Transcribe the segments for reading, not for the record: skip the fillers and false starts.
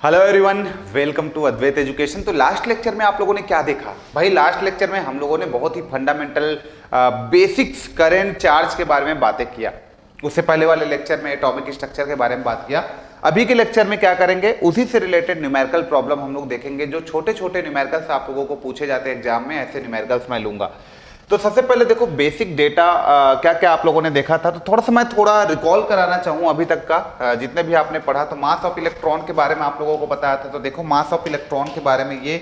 Hello everyone, welcome to Advait education. तो last lecture में आप लोगों ने क्या देखा भाई? लास्ट लेक्चर में हम लोगों ने बहुत ही फंडामेंटल बेसिक्स करंट चार्ज के बारे में बातें किया। उससे पहले वाले लेक्चर में एटॉमिक स्ट्रक्चर के बारे में बात किया। अभी के लेक्चर में क्या करेंगे, उसी से रिलेटेड न्यूमेरिकल प्रॉब्लम हम लोग देखेंगे। जो छोटे छोटे न्यूमेरिकल्स आप लोगों को पूछे जाते हैं एग्जाम में, ऐसे न्यूमेरिकल्स मैं लूंगा। तो सबसे पहले देखो बेसिक डेटा क्या क्या आप लोगों ने देखा था। तो थोड़ा सा मैं रिकॉल कराना चाहूँ अभी तक का जितने भी आपने पढ़ा। तो मास ऑफ इलेक्ट्रॉन के बारे में आप लोगों को बताया था। तो देखो मास ऑफ इलेक्ट्रॉन के बारे में ये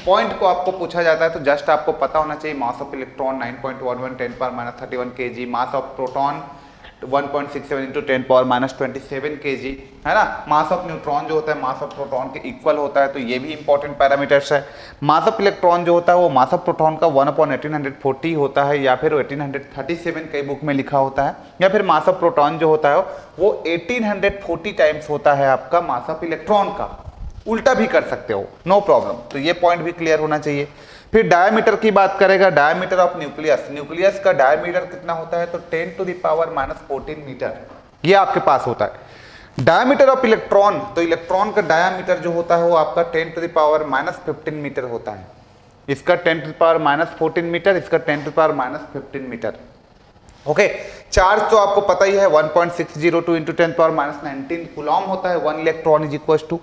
पॉइंट को आपको पूछा जाता है तो जस्ट आपको पता होना चाहिए। मास of electron 9.11 10⁻³ kg, mass of proton 1.67 into 10⁻27 kg, है ना। मास ऑफ न्यूट्रॉन जो होता है मास ऑफ प्रोटॉन के इक्वल होता है, तो ये भी इंपॉर्टेंट पैरामीटर्स है। मास ऑफ इलेक्ट्रॉन जो होता है वो मास ऑफ प्रोटॉन का 1/1840 होता है, या फिर 1837 कई बुक में लिखा होता है, या फिर मास ऑफ प्रोटॉन जो होता है वो 1840 टाइम्स होता है आपका मास ऑफ इलेक्ट्रॉन का। उल्टा भी कर सकते हो, नो प्रॉब्लम। तो ये पॉइंट भी क्लियर होना चाहिए। फिर डायमीटर की बात करेगा, डायमीटर ऑफ न्यूक्लियस। न्यूक्लियस का डायमीटर कितना होता है? तो 10⁻⁻14 मीटर ये आपके पास होता है। डायमीटर ऑफ इलेक्ट्रॉन, तो इलेक्ट्रॉन का डायमीटर जो होता है वो आपका 10⁻⁻15 मीटर होता है। इसका 10⁻⁻14 मीटर, इसका 10⁻⁻15 मीटर। ओके। चार्ज तो आपको पता ही है 1.602 इंटू 10⁻⁻19 कूलॉम होता है। 1 इलेक्ट्रॉन इज इक्वल टू,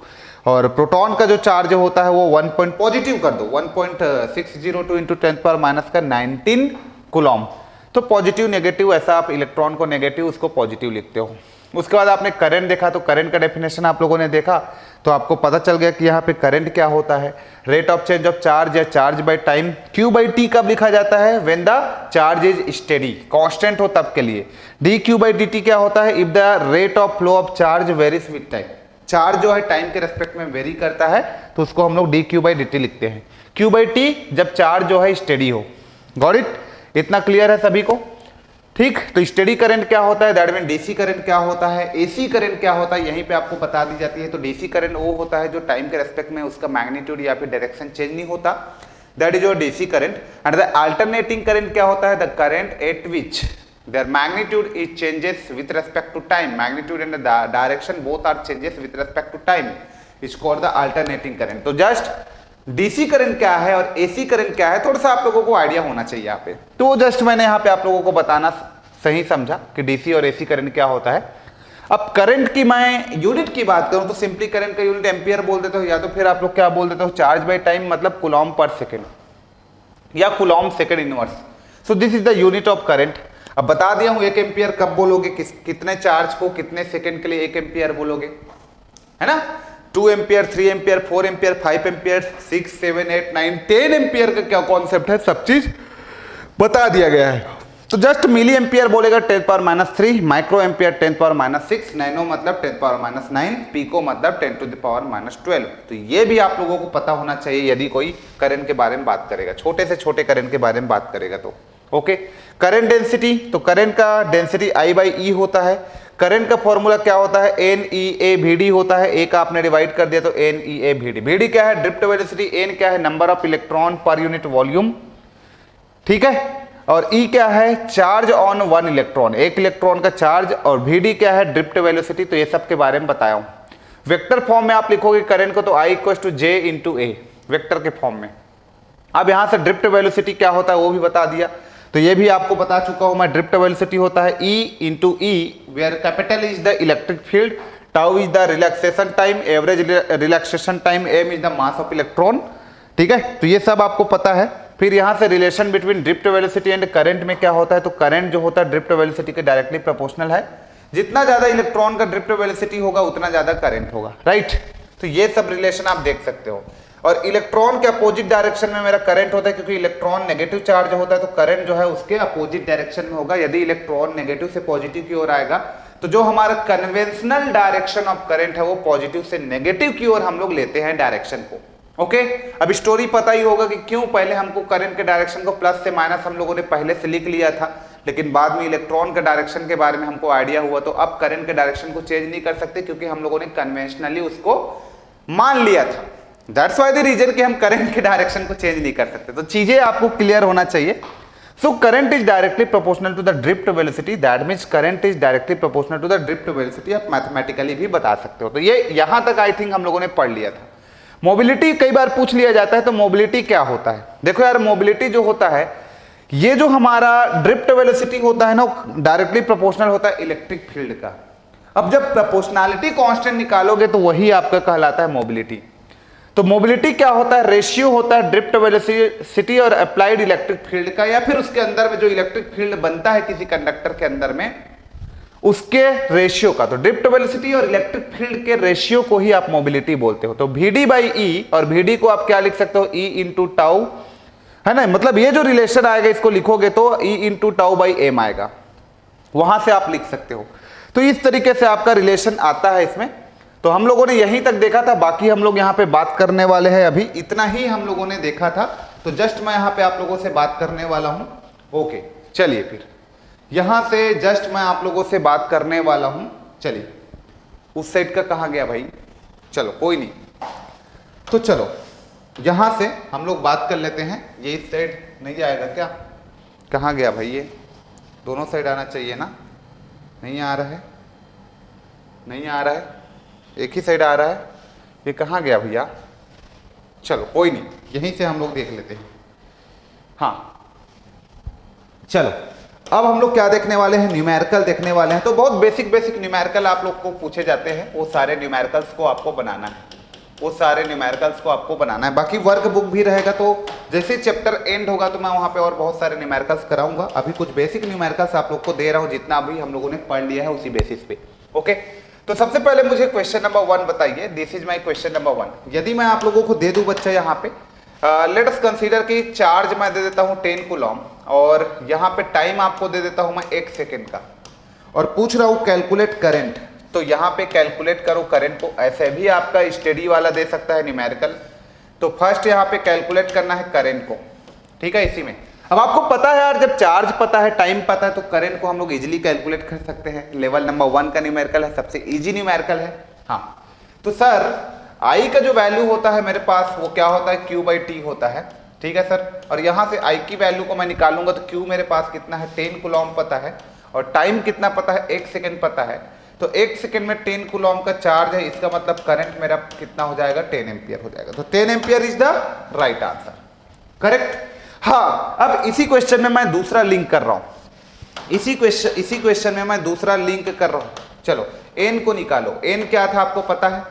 और प्रोटॉन का जो चार्ज होता है वो 1 पॉजिटिव कर दो 1.602 इंटू 10⁻⁻19 कूलॉम। तो पॉजिटिव नेगेटिव ऐसा आप इलेक्ट्रॉन को नेगेटिव उसको पॉजिटिव लिखते हो। उसके बाद आपने करंट देखा, तो करंट का डेफिनेशन आप लोगों ने देखा तो आपको पता चल गया कि यहाँ पे करंट क्या होता है। Rate of change of charge या चार्ज बाय टाइम, Q/T कब लिखा जाता है? When the charge is steady, constant हो तब के लिए। dQ/dt क्या होता है? If the rate of flow of charge varies with time. Charge जो है टाइम के रेस्पेक्ट में वेरी करता है तो उसको हम लोग dQ/dt लिखते हैं। Q/T जब चार्ज जो है स्टेडी हो। Got it? इतना क्लियर है सभी को? ठीक। तो स्टेडी करंट क्या होता है, दैट मीन डीसी करंट क्या होता है, एसी करंट क्या होता है, यहीं पे आपको बता दी जाती है। तो डीसी करंट वो होता है जो टाइम के रेस्पेक्ट में उसका मैग्नीट्यूड या फिर डायरेक्शन चेंज नहीं होता, that is your DC current. And the alternating current क्या होता है? The current eight which their magnitude is changes with respect to time, magnitude and the direction both are changes with respect to time, is called the alternating current। तो just DC current क्या है और AC current क्या है थोड़ा सा आप लोगों को आइडिया होना चाहिए यहाँ पे। तो जस्ट मैंने यहाँ पे आप लोगों को बताना सही समझा कि डीसी और एसी करंट क्या होता है। अब करंट की मैं यूनिट की बात करूं तो सिंपली करंट का यूनिट एम्पियर बोल देते हो, या तो फिर आप लोग क्या बोल देते हो, चार्ज बाय टाइम, मतलब कूलॉम पर सेकेंड या Coulomb second inverse. So this is the unit of current. अब बता दिया हूं 1 एम्पियर कब बोलोगे, कितने चार्ज को कितने सेकंड के लिए 1 एम्पियर बोलोगे, है ना। 2 ampere, 3 ampere, 4 ampere, 5 ampere, 6, 7, 8, 9, 10 ampere का क्या कॉन्सेप्ट है, सब चीज बता दिया गया है। तो जस्ट मिली एम्पियर बोलेगा 10⁻³ माइक्रो एम्पियर 10⁻⁶, नैनो मतलब 10⁻⁹, पीको मतलब 10⁻12। तो ये भी आप लोगों को पता होना चाहिए यदि कोई करंट के बारे में बात करेगा, छोटे से छोटे करंट के बारे में बात करेगा तो। ओके। करंट डेंसिटी, तो करंट का डेंसिटी I/E होता है। करंट का फॉर्मूला क्या होता है? NEAVD होता है। एक आपने डिवाइड कर दिया तो NEAVD। VD क्या है? Drift velocity. N क्या है? Number of electron per unit volume, ठीक है। और E क्या है? चार्ज ऑन 1 इलेक्ट्रॉन, 1 इलेक्ट्रॉन का चार्ज। और VD क्या है? Drift velocity. तो ये सब के बारे में बताया हूं। वेक्टर फॉर्म में आप लिखोगे करंट को तो I = J × A, वेक्टर के फॉर्म में। अब यहां से ड्रिफ्ट वेलोसिटी क्या होता है वो भी बता दिया, तो ये भी आपको बता चुका हूं मैं। ड्रिफ्ट वेलोसिटी होता है E × E, where capital is the electric field, tau is the relaxation time, average relaxation time, m is the mass of electron, ठीक है। तो ये सब आपको पता है। फिर यहां से relation between drift velocity and current में क्या होता है? तो करंट जो होता है ड्रिफ्ट वेलोसिटी के डायरेक्टली प्रोपोर्शनल है। जितना ज्यादा इलेक्ट्रॉन का ड्रिफ्ट वेलोसिटी होगा उतना ज्यादा करंट होगा, राइट। तो ये सब रिलेशन आप देख सकते हो। और इलेक्ट्रॉन के अपोजिट डायरेक्शन में मेरा करंट होता है, क्योंकि इलेक्ट्रॉन नेगेटिव चार्ज होता है तो करंट जो है उसके अपोजिट डायरेक्शन में होगा। यदि इलेक्ट्रॉन नेगेटिव से पॉजिटिव की ओर आएगा तो जो हमारा कन्वेंशनल डायरेक्शन ऑफ करंट है वो पॉजिटिव से नेगेटिव की ओर हम लोग लेते हैं डायरेक्शन को। ओके। अब स्टोरी पता ही होगा कि क्यों पहले हमको करंट के डायरेक्शन को प्लस से माइनस हम लोगों ने पहले से लिख लिया था, लेकिन बाद में इलेक्ट्रॉन के डायरेक्शन के बारे में हमको आइडिया हुआ तो अब करंट के डायरेक्शन को चेंज नहीं कर सकते, क्योंकि हम लोगों ने कन्वेंशनली उसको मान लिया था। दैट्स व्हाई द रीजन कि हम करंट के डायरेक्शन को चेंज नहीं कर सकते। तो चीजें आपको क्लियर होना चाहिए। So current is directly proportional to the drift velocity. That means current is directly proportional to the drift velocity. आप मैथमेटिकली भी बता सकते हो। तो ये यहां तक आई थिंक हम लोगों ने पढ़ लिया था। मोबिलिटी कई बार पूछ लिया जाता है, तो मोबिलिटी क्या होता है? देखो यार, मोबिलिटी जो होता है, ये जो हमारा ड्रिफ्ट वेलोसिटी होता है ना, डायरेक्टली प्रोपोर्शनल होता है इलेक्ट्रिक फील्ड का। अब जब प्रोपोर्शनैलिटी कांस्टेंट निकालोगे तो वही आपका कहलाता है मोबिलिटी। तो मोबिलिटी क्या होता है? रेशियो होता है ड्रिफ्ट वेलोसिटी और अप्लाइड इलेक्ट्रिक फील्ड का, या फिर उसके अंदर में जो इलेक्ट्रिक फील्ड बनता है किसी कंडक्टर के अंदर में, उसके रेशियो का। तो ड्रिफ्ट वेलोसिटी और इलेक्ट्रिक फील्ड के रेशियो को ही आप मोबिलिटी बोलते हो। तो VD बाई ई, और VD को आप क्या लिख सकते हो? E इंटू टाउ, है ना। मतलब ये जो रिलेशन आएगा इसको लिखोगे तो E into tau by M आएगा, वहां से आप लिख सकते हो। तो इस तरीके से आपका रिलेशन आता है इसमें। तो हम लोगों ने यहीं तक देखा था, बाकी हम लोग यहाँ पे बात करने वाले हैं। अभी इतना ही हम लोगों ने देखा था, तो जस्ट मैं यहाँ पे आप लोगों से बात करने वाला हूँ। ओके, चलिए फिर यहां से जस्ट मैं आप लोगों से बात करने वाला हूं। चलिए, उस साइड का कहां गया भाई? चलो कोई नहीं, तो चलो यहां से हम लोग बात कर लेते हैं। ये इस साइड नहीं जाएगा क्या? कहां गया भाई? ये दोनों साइड आना चाहिए ना, नहीं आ रहा है, नहीं आ रहा है, एक ही साइड आ रहा है। ये कहां गया भैया? चलो कोई नहीं, यहीं से हम लोग देख लेते हैं। हाँ चलो, अब हम लोग क्या देखने वाले हैं? न्यूमेरिकल देखने वाले हैं। तो बहुत बेसिक न्यूमेरिकल आप लोग को पूछे जाते हैं, वो सारे न्यूमेरिकल्स को आपको बनाना है, वो सारे न्यूमेरिकल्स को आपको बनाना है। बाकी वर्क बुक भी रहेगा, तो जैसे चैप्टर एंड होगा तो मैं वहाँ पे और बहुत सारे न्यूमेरिकल्स कराऊंगा। अभी कुछ बेसिक न्यूमेरिकल्स आप लोग को दे रहा हूँ, जितना अभी हम लोगों ने पढ़ लिया है उसी बेसिस पे। ओके, तो सबसे पहले मुझे क्वेश्चन नंबर 1 बताइए। This is my question number 1। यदि मैं आप लोगों को दे दूं बच्चा यहाँ पे, लेट अस कंसीडर कि चार्ज मैं दे देता हूँ 10 कूलम, और यहाँ पे टाइम आपको दे देता हूँ मैं 1 सेकेंड का, और पूछ रहा हूँ कैलकुलेट करंट। तो यहाँ पे कैलकुलेट करो करंट को। ऐसे भी आपका स्टडी वाला दे सकता है न्यूमेरिकल। तो फर्स्ट यहाँ पे कैलकुलेट करना है करंट को, ठीक है। इसी में अब आपको पता है यार, जब चार्ज पता है, टाइम पता है, तो करंट को हम लोग इजीली कैलकुलेट कर सकते हैं। लेवल नंबर 1 का न्यूमेरिकल है, सबसे इजी न्यूमेरिकल है। हाँ, तो सर आई का जो वैल्यू होता है मेरे पास, वो क्या होता है? Q बाई टी होता है, ठीक है सर। और यहाँ से आई की वैल्यू को मैं निकालूंगा तो Q मेरे पास कितना है? 10 कूलम पता है, और टाइम कितना पता है? 1 सेकेंड पता है। तो 1 सेकेंड में 10 कूलम का चार्ज है, इसका मतलब करंट मेरा कितना हो जाएगा? 10 एम्पियर हो जाएगा। तो 10 ampere is the right answer, correct. हाँ, अब इसी क्वेश्चन में मैं दूसरा लिंक कर रहा हूं, इसी क्वेश्चन में मैं दूसरा लिंक कर रहा हूं। चलो एन को निकालो। एन क्या था आपको पता है?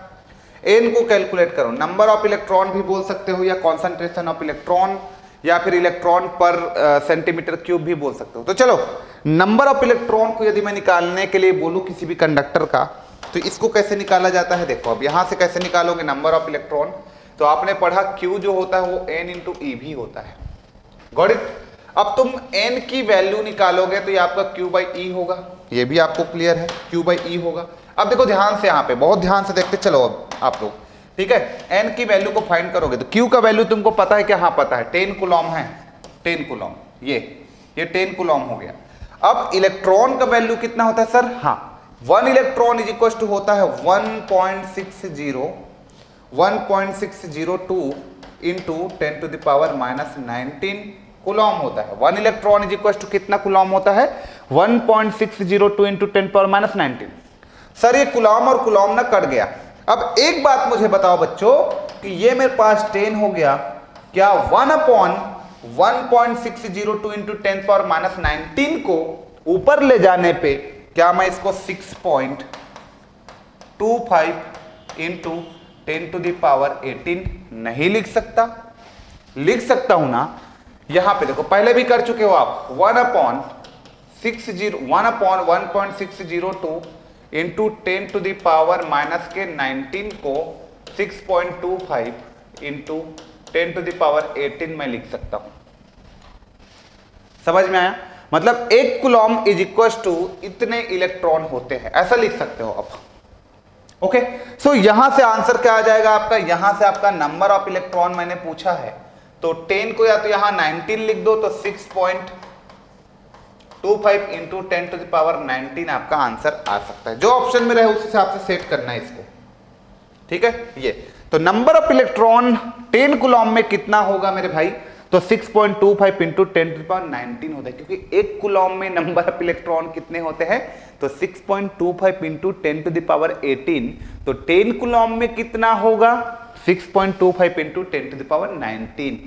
एन को कैलकुलेट करो। नंबर ऑफ इलेक्ट्रॉन भी बोल सकते हो, या कॉन्सेंट्रेशन ऑफ इलेक्ट्रॉन, या फिर इलेक्ट्रॉन पर सेंटीमीटर क्यूब भी बोल सकते हो। तो चलो, नंबर ऑफ इलेक्ट्रॉन को यदि मैं निकालने के लिए बोलूं किसी भी कंडक्टर का, तो इसको कैसे निकाला जाता है? देखो, अब यहां से कैसे निकालोगे नंबर ऑफ इलेक्ट्रॉन? तो आपने पढ़ा Q जो होता है वो N इंटू ई भी होता है। Got it? अब तुम N की वैल्यू निकालोगे तो ये आपका Q बाई ई होगा, ये भी आपको क्लियर है, Q बाई ई होगा। अब देखो ध्यान से, यहाँ पे बहुत ध्यान से देखते चलो अब आप लोग, ठीक है। N की वैल्यू को फाइंड करोगे तो Q का वैल्यू तुमको पता है क्या? हाँ पता है, 10 कूलम है, 10 कूलम, ये 10 कूलम हो गया। अब इलेक्ट्रॉन का वैल्यू कितना होता है सर? हाँ, 1 इलेक्ट्रॉन इज इक्वल टू होता है 1.602 into 10 to the power minus 19 coulomb होता है। 1 इलेक्ट्रॉन इज इक्वल टू कितना कूलम होता है? 1.602 इंटू 10 पावर माइनस 19। सर ये कूलम और कूलम ना कट गया। अब एक बात मुझे बताओ बच्चों, कि ये मेरे पास 10 हो गया, क्या 1/1.602 इंटू 10 पावर माइनस 19 को ऊपर ले जाने पे क्या मैं इसको 6.25 इंटू 10 टू द पावर 18 नहीं लिख सकता? लिख सकता हूं ना। यहां पे देखो, पहले भी कर चुके हो आप। 1/1.602 into 10 to the power minus के 19 को 6.25 इंटू 10 टू द पावर 18 में लिख सकता हूं। समझ में आया? मतलब 1 कूलम इज इक्वल टू इतने इलेक्ट्रॉन होते हैं, ऐसा लिख सकते हो आप। ओके, सो यहां से आंसर क्या आ जाएगा आपका? यहां से आपका नंबर ऑफ इलेक्ट्रॉन मैंने पूछा है, तो 10 को या तो यहां 19 लिख दो, तो 6.25 इंटू 10 टू द पावर 19 आपका आंसर आ सकता है। जो ऑप्शन में रहे उस हिसाब से सेट करना है इसको, ठीक है। ये तो नंबर ऑफ इलेक्ट्रॉन 10 कूलम में कितना होगा मेरे भाई? तो 6.25 इंटू 10⁻19 होता है, क्योंकि एक कूलॉम में नंबर ऑफ इलेक्ट्रॉन कितने होते हैं, तो 6.25 इंटू 10⁻18, तो 10 कूलॉम में कितना होगा, 6.25 इंटू 10⁻19।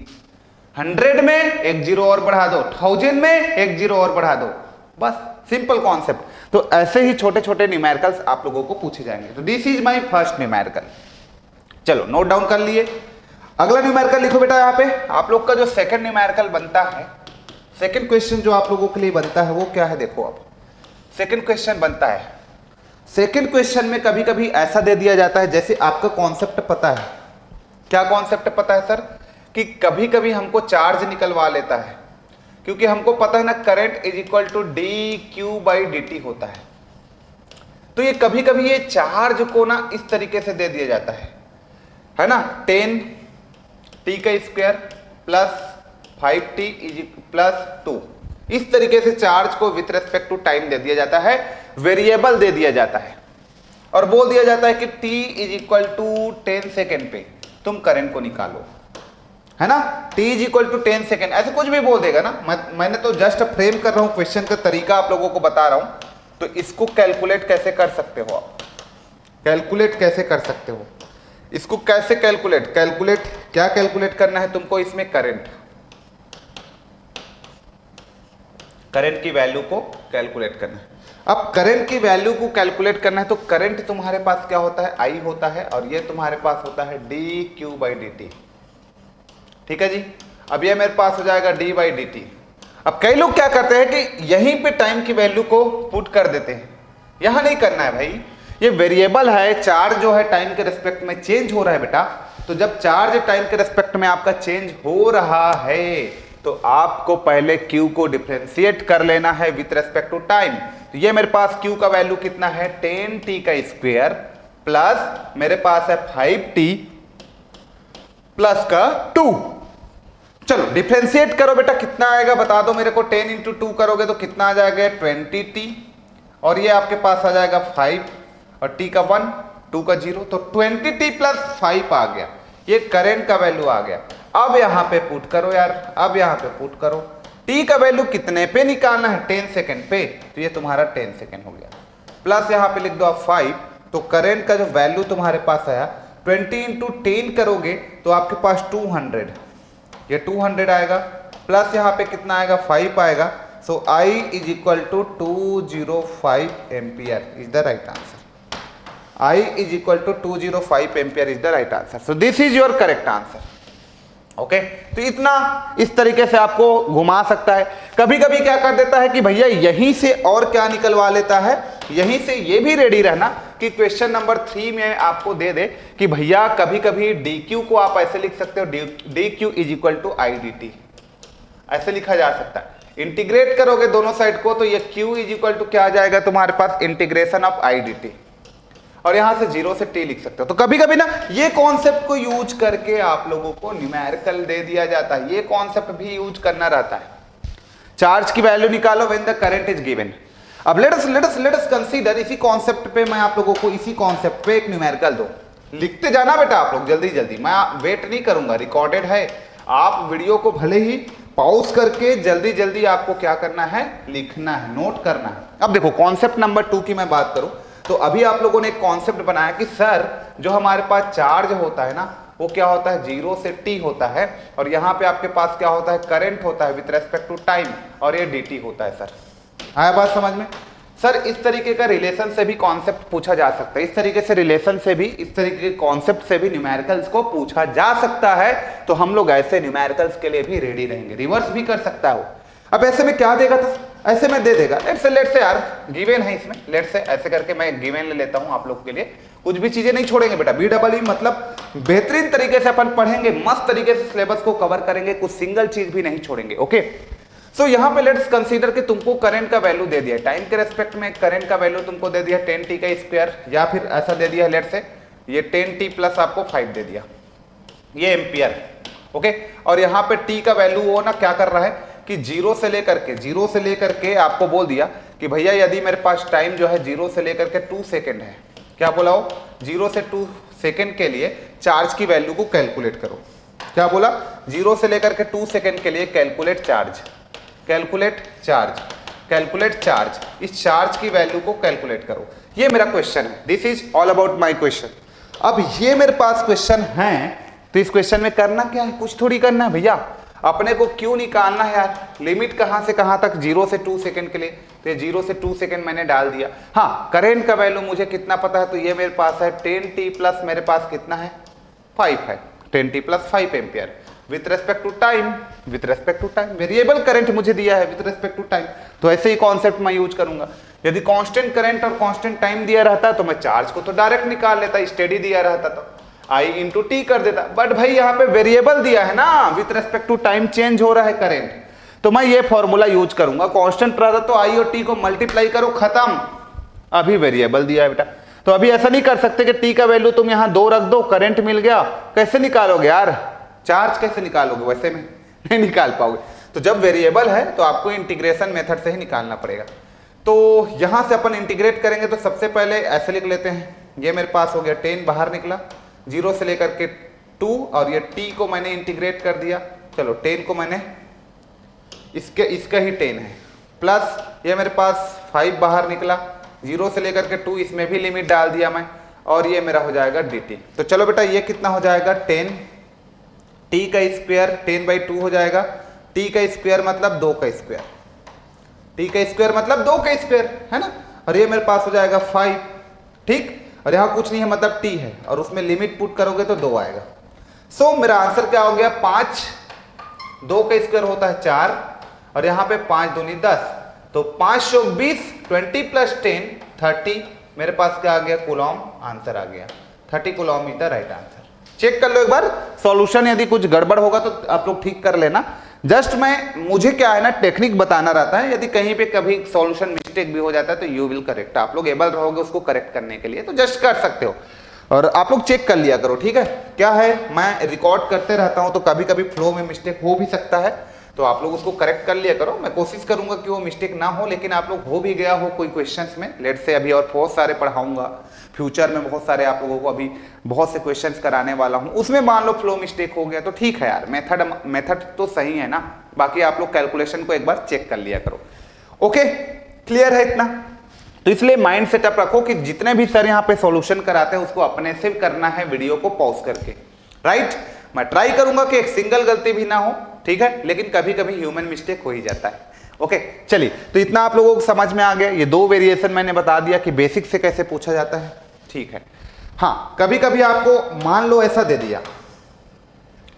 100 में एक जीरो और बढ़ा दो, 1000 में एक जीरो और बढ़ा दो, बस सिंपल कॉन्सेप्ट। तो ऐसे ही छोटे छोटे न्यूमेरिकल्स आप लोगों को पूछे जाएंगे। तो this is my first numerical, चलो नोट डाउन कर लिए। अगला न्यूमेरिकल लिखो बेटा। यहाँ पे आप लोग का जो सेकंड न्यूमेरिकल बनता है, सेकंड क्वेश्चन जो आप लोगों के लिए बनता है वो क्या है, देखो अब सेकंड क्वेश्चन बनता है। सेकंड क्वेश्चन में कभी कभी ऐसा दे दिया जाता है, जैसे आपका कॉन्सेप्ट पता है, क्या कॉन्सेप्ट पता है सर, कि कभी कभी हमको चार्ज निकलवा लेता है, क्योंकि हमको पता है ना current is equal to dq/dt होता है। तो ये कभी कभी ये चार्ज को ना इस तरीके से दे दिया जाता है ना, 10t² प्लस 5t प्लस 2, इस तरीके से चार्ज को विथ रेस्पेक्ट टू टाइम दे दिया जाता है, वेरिएबल दे दिया जाता है, और बोल दिया जाता है कि t is equal to 10 second पे तुम करंट को निकालो, है ना, t is equal to 10 second, ऐसे कुछ भी बोल देगा ना। मैंने तो जस्ट फ्रेम कर रहा हूं, क्वेश्चन का तरीका आप लोगों को बता रहा हूं। तो इसको कैलकुलेट कैसे कर सकते हो आप, कैलकुलेट कैसे कर सकते हो इसको, कैसे कैलकुलेट क्या कैलकुलेट करना है तुमको इसमें, करंट की वैल्यू को कैलकुलेट करना है। अब करंट की वैल्यू को कैलकुलेट करना है, तो करंट तुम्हारे पास क्या होता है, I होता है, और ये तुम्हारे पास होता है dq/dt, ठीक है जी। अब ये मेरे पास हो जाएगा d/dt। अब कई लोग क्या करते हैं कि यहीं पे टाइम की वैल्यू को पुट कर देते हैं, यहां नहीं करना है भाई, ये वेरिएबल है, चार्ज जो है टाइम के रिस्पेक्ट में चेंज हो रहा है बेटा। तो जब चार्ज टाइम के रिस्पेक्ट में आपका चेंज हो रहा है, तो आपको पहले q को डिफरेंशिएट कर लेना है विथ रेस्पेक्ट टू टाइम। तो ये मेरे पास q का वैल्यू कितना है, 10t² प्लस मेरे पास है 5t प्लस का 2। चलो डिफरेंशिएट करो बेटा, कितना आएगा बता दो मेरे को, 10 इंटू 2 करोगे तो कितना आ जाएगा, 20t, और ये आपके पास आ जाएगा 5 और t का 1, 2 का 0, तो 20t प्लस 5 आ गया, ये करंट का वैल्यू आ गया। अब यहां पे पुट करो यार, अब यहां पे पुट करो, t का वैल्यू कितने पे निकालना है, 10 सेकेंड पे, तो ये तुम्हारा 10 सेकेंड हो गया, प्लस यहां पे लिख दो आप 5, तो करंट का जो वैल्यू तुम्हारे पास आया 20 इंटू 10 करोगे तो आपके पास 200, ये 200 आएगा, प्लस यहाँ पे कितना आएगा, 5 आएगा। So I is equal to 205 ampere is the right answer, I is equal to 205 ampere is the right answer. So this is your correct answer. Okay, तो इतना इस तरीके से आपको घुमा सकता है। कभी कभी क्या कर देता है कि भैया यहीं से और क्या निकलवा लेता है, यहीं से ये भी रेडी रहना कि क्वेश्चन नंबर 3 में आपको दे दे कि भैया कभी कभी dq को आप ऐसे लिख सकते हो, dq is equal to idt, ऐसे लिखा जा सकता है। इंटीग्रेट करोगे दोनों साइड को तो ये q इज इक्वल टू क्या आ जाएगा तुम्हारे पास, इंटीग्रेशन ऑफ idt, और यहां से 0 से t लिख सकते हो। तो कभी कभी ना ये कॉन्सेप्ट को यूज करके आप लोगों को न्यूमेरिकल दे दिया जाता है, ये कॉन्सेप्ट भी यूज करना रहता है। चार्ज की वैल्यू निकालो when the current is given. अब लेट अस कंसीडर, इसी कॉन्सेप्ट पे मैं आप लोगों को इसी कॉन्सेप्ट पे एक न्यूमेरिकल दो, लिखते जाना बेटा आप लोग जल्दी जल्दी, मैं वेट नहीं करूंगा, रिकॉर्डेड है, आप वीडियो को भले ही पॉज करके जल्दी जल्दी आपको क्या करना है, लिखना है, नोट करना है। अब देखो कॉन्सेप्ट नंबर 2 की मैं बात करूं तो अभी आप लोगों ने एक कॉन्सेप्ट बनाया कि सर जो हमारे पास चार्ज होता है ना वो क्या होता है, 0 से t होता है, और यहाँ पे आपके पास क्या होता है, करंट होता है विथ रेस्पेक्ट टू टाइम, और ये dt होता है। सर आया बात समझ में? सर इस तरीके का रिलेशन से भी कॉन्सेप्ट पूछा जा सकता है, इस तरीके से रिलेशन से भी, इस तरीके के कॉन्सेप्ट से भी न्यूमेरिकल्स को पूछा जा सकता है। तो हम लोग ऐसे न्यूमेरिकल्स के लिए भी रेडी रहेंगे, रिवर्स भी कर सकता है वो। अब ऐसे में क्या देगा, तो ऐसे में दे देगा, लेट से यार गिवन है इसमें, लेट से ऐसे करके मैं गिवन ले लेता हूं आप लोग के लिए, कुछ भी चीजें नहीं छोड़ेंगे बेटा, BEE मतलब बेहतरीन तरीके से अपन पढ़ेंगे, मस्त तरीके से सिलेबस को कवर करेंगे, कुछ सिंगल चीज भी नहीं छोड़ेंगे। ओके, सो यहाँ पे लेट्स कंसीडर कि तुमको करंट का वैल्यू दे दिया, टाइम के रेस्पेक्ट में करंट का वैल्यू तुमको दे दिया 10t², या फिर ऐसा दे दिया लेट से ये 10t प्लस आपको 5 दे दिया, ये एम्पियर। ओके, और यहाँ पे t का वैल्यू वो ना क्या कर रहा है कि 0 से लेकर के आपको बोल दिया कि भैया यदि मेरे पास टाइम जो है 0 से लेकर के 2 सेकेंड है, क्या बोला हो, 0 से 2 सेकेंड के लिए चार्ज की वैल्यू को कैलकुलेट करो। क्या बोला, 0 से लेकर के 2 सेकेंड के लिए calculate charge, calculate charge, calculate charge, इस चार्ज की वैल्यू को कैलकुलेट करो। ये मेरा क्वेश्चन है, this is all about my question. अब ये मेरे पास क्वेश्चन है, तो इस क्वेश्चन में करना क्या है, कुछ थोड़ी करना है भैया, अपने को क्यों निकालना है यार, लिमिट कहां से कहां तक, 0 से 2 सेकंड के लिए, तो ये 0 से 2 सेकंड मैंने डाल दिया। हाँ, करंट का वैल्यू मुझे कितना पता है, तो ये मेरे पास है 10t प्लस मेरे पास कितना है 5 है, 10t plus 5 ampere with respect to time, with respect to time, variable current मुझे दिया है विथ रेस्पेक्ट टू टाइम, तो ऐसे ही कॉन्सेप्ट मैं यूज करूंगा। यदि कांस्टेंट करंट और कांस्टेंट टाइम दिया रहता तो मैं चार्ज को तो डायरेक्ट निकाल लेता, स्टेडी दिया रहता तो I इंटू टी कर देता, बट भाई यहाँ पे वेरिएबल दिया है ना, with respect to time change हो रहा है करंट, तो मैं ये फॉर्मूला यूज करूंगा, कांस्टेंट रहता तो आई और टी को मल्टीप्लाई करो, खत्म। अभी वेरिएबल दिया है बेटा, तो अभी ऐसा नहीं कर सकते कि टी का वैल्यू तुम यहाँ 2 रख दो, करंट मिल गया, कैसे निकालोगे यार, चार्ज कैसे निकालोगे, वैसे में नहीं निकाल पाओगे। तो जब वेरिएबल है तो आपको इंटीग्रेशन मेथड से ही निकालना पड़ेगा। तो यहां से अपन इंटीग्रेट करेंगे, तो सबसे पहले ऐसे लिख लेते हैं, ये मेरे पास हो गया 10 बाहर निकला, 0 से लेकर के 2, और ये t को मैंने इंटीग्रेट कर दिया, चलो 10 को मैंने इसका ही 10 है, प्लस ये मेरे पास 5 बाहर निकला, 0 से लेकर के 2, इसमें भी लिमिट डाल दिया मैं, और ये मेरा हो जाएगा dt। तो चलो बेटा ये कितना हो जाएगा 10, t का स्क्वायर 10/2 हो जाएगा, t का स्क्वायर मतलब 2 का स्क्वायर, t का स्क्वायर मतलब 2 का स्क्वायर है ना, और ये मेरे पास हो जाएगा 5, ठीक, और यहाँ कुछ नहीं है मतलब t है, और उसमें लिमिट पुट करोगे तो 2 आएगा। सो मेरा आंसर क्या हो गया 5, 2 का स्क्वायर होता है 4, और यहाँ पे 5 दूनी 10, तो 5 चौक 20, 20 प्लस 10 30, मेरे पास क्या आ गया कूलॉम, आंसर आ गया 30 coulomb is the right answer. Check कर लो एक बार सॉल्यूशन, यदि कुछ गड़बड़ होगा तो आप लोग ठीक कर लेना। जस्ट मुझे क्या है ना, टेक्निक बताना रहता है, यदि कहीं पे कभी सॉल्यूशन मिस्टेक भी हो जाता है तो यू विल करेक्ट, आप लोग एबल रहोगे उसको करेक्ट करने के लिए, तो जस्ट कर सकते हो, और आप लोग चेक कर लिया करो, ठीक है। क्या है, मैं रिकॉर्ड करते रहता हूं तो कभी कभी फ्लो में मिस्टेक हो भी सकता है, तो आप लोग उसको करेक्ट कर लिया करो, मैं कोशिश करूंगा कि वो मिस्टेक ना हो, लेकिन आप लोग हो भी गया हो कोई क्वेश्चंस में, लेट से अभी और बहुत सारे पढ़ाऊंगा, फ्यूचर में बहुत सारे आप लोगों को अभी बहुत से क्वेश्चंस कराने वाला हूं, उसमें मान लो फ्लो मिस्टेक हो गया तो ठीक है यार, मेथड तो सही है ना, बाकी आप लोग कैलकुलेशन को एक बार चेक कर लिया करो। ओके, क्लियर है इतना? तो इसलिए माइंड सेटअप रखो कि जितने भी सर यहाँ पे सॉल्यूशन कराते हैं उसको अपने से करना है, वीडियो को पॉज करके, राइट। मैं ट्राई करूंगा कि एक सिंगल गलती भी ना हो, ठीक है, लेकिन कभी कभी ह्यूमन मिस्टेक हो ही जाता है। ओके, चलिए, तो इतना आप लोगों को समझ में आ गया, ये 2 वेरिएशन मैंने बता दिया कि बेसिक से कैसे पूछा जाता है, ठीक है। हाँ, कभी कभी आपको मान लो ऐसा दे दिया,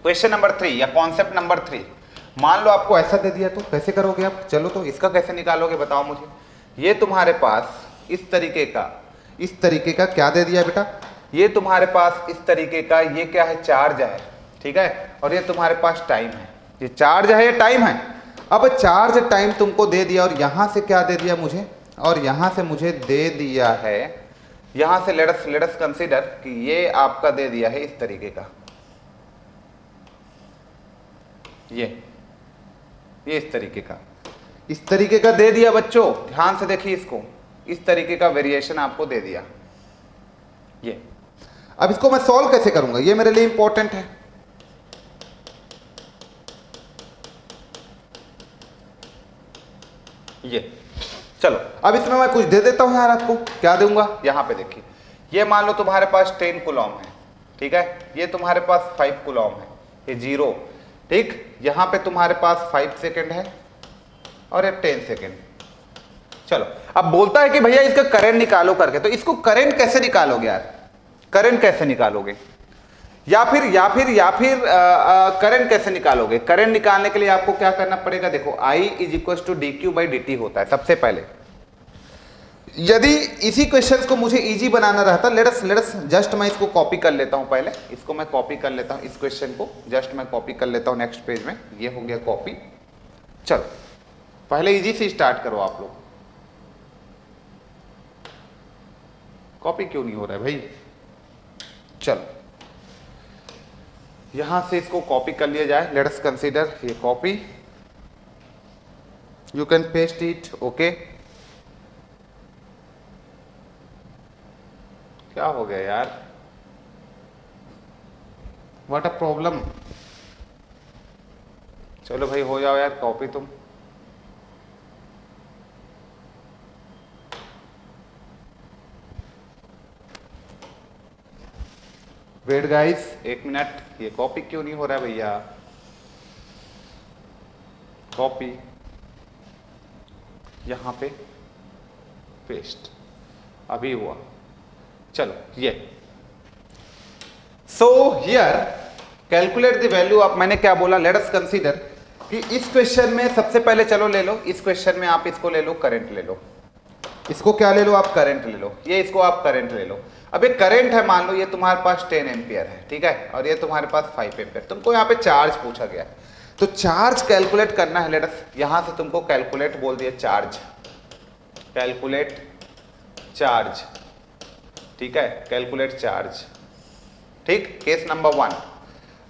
क्वेश्चन नंबर 3 या कॉन्सेप्ट नंबर 3, मान लो आपको ऐसा दे दिया, तो कैसे करोगे आप, चलो तो इसका कैसे निकालोगे बताओ मुझे। ये तुम्हारे पास इस तरीके का क्या दे दिया बेटा, ये तुम्हारे पास इस तरीके का, ये क्या है, चार्ज है, ठीक है, और ये तुम्हारे पास टाइम है, ये चार्ज है, ये टाइम है। अब चार्ज टाइम तुमको दे दिया, और यहां से क्या दे दिया मुझे, और यहां से मुझे दे दिया है, यहां से लेट अस कंसीडर कि ये आपका दे दिया है इस तरीके का, ये इस तरीके का दे दिया बच्चों, ध्यान से देखिए इसको, इस तरीके का वेरिएशन आपको दे दिया ये। अब इसको मैं सॉल्व कैसे करूंगा, ये मेरे लिए इंपॉर्टेंट है। ये चलो, अब इसमें मैं कुछ दे देता हूं यार, आपको क्या दूंगा, यहां पे देखिए, ये मान लो तुम्हारे पास 10 कूलॉम है, ठीक है, ये तुम्हारे पास 5 कूलॉम है, ये 0, ठीक, यहां पे तुम्हारे पास 5 सेकेंड है और ये 10 सेकेंड। चलो, अब बोलता है कि भैया इसका करंट निकालो करके, तो इसको करंट कैसे निकालोगे यार, करंट कैसे निकालोगे, या फिर करंट कैसे निकालोगे। करंट निकालने के लिए आपको क्या करना पड़ेगा, देखो I = dq/dt होता है सबसे पहले। यदि इसी क्वेश्चंस को मुझे इजी बनाना रहता, लेट अस जस्ट मैं इसको कॉपी कर लेता हूं, पहले इसको मैं कॉपी कर लेता हूं, इस क्वेश्चन को जस्ट मैं कॉपी कर लेता हूं नेक्स्ट पेज में, ये हो गया कॉपी। चलो, पहले इजी से स्टार्ट करो आप लोग, कॉपी क्यों नहीं हो रहा है भाई, चलो यहां से इसको कॉपी कर लिया जाए, लेट अस कंसीडर ये copy, you can paste it, okay. क्या हो गया यार, व्हाट अ प्रॉब्लम, चलो भाई हो जाओ यार कॉपी तुम। वेट गाइस, 1 मिनट, ये कॉपी क्यों नहीं हो रहा है भैया? कॉपी, यहां पे पेस्ट, अभी हुआ। चलो ये so here calculate the value of, मैंने क्या बोला, लेट अस कंसीडर कि इस क्वेश्चन में सबसे पहले चलो ले लो, इस क्वेश्चन में आप इसको ले लो करंट ले लो, इसको क्या ले लो आप करंट ले लो, ये इसको आप करंट ले लो। अब ये करंट है, मान लो ये तुम्हारे पास 10 एम्पियर है, ठीक है, और ये तुम्हारे पास 5 एम्पियर। तुमको यहाँ पे चार्ज पूछा गया है, तो चार्ज कैलकुलेट करना है। लेट अस, यहां से तुमको कैलकुलेट बोल दिया, चार्ज, कैलकुलेट चार्ज, ठीक है, कैलकुलेट चार्ज, ठीक। Case number 1,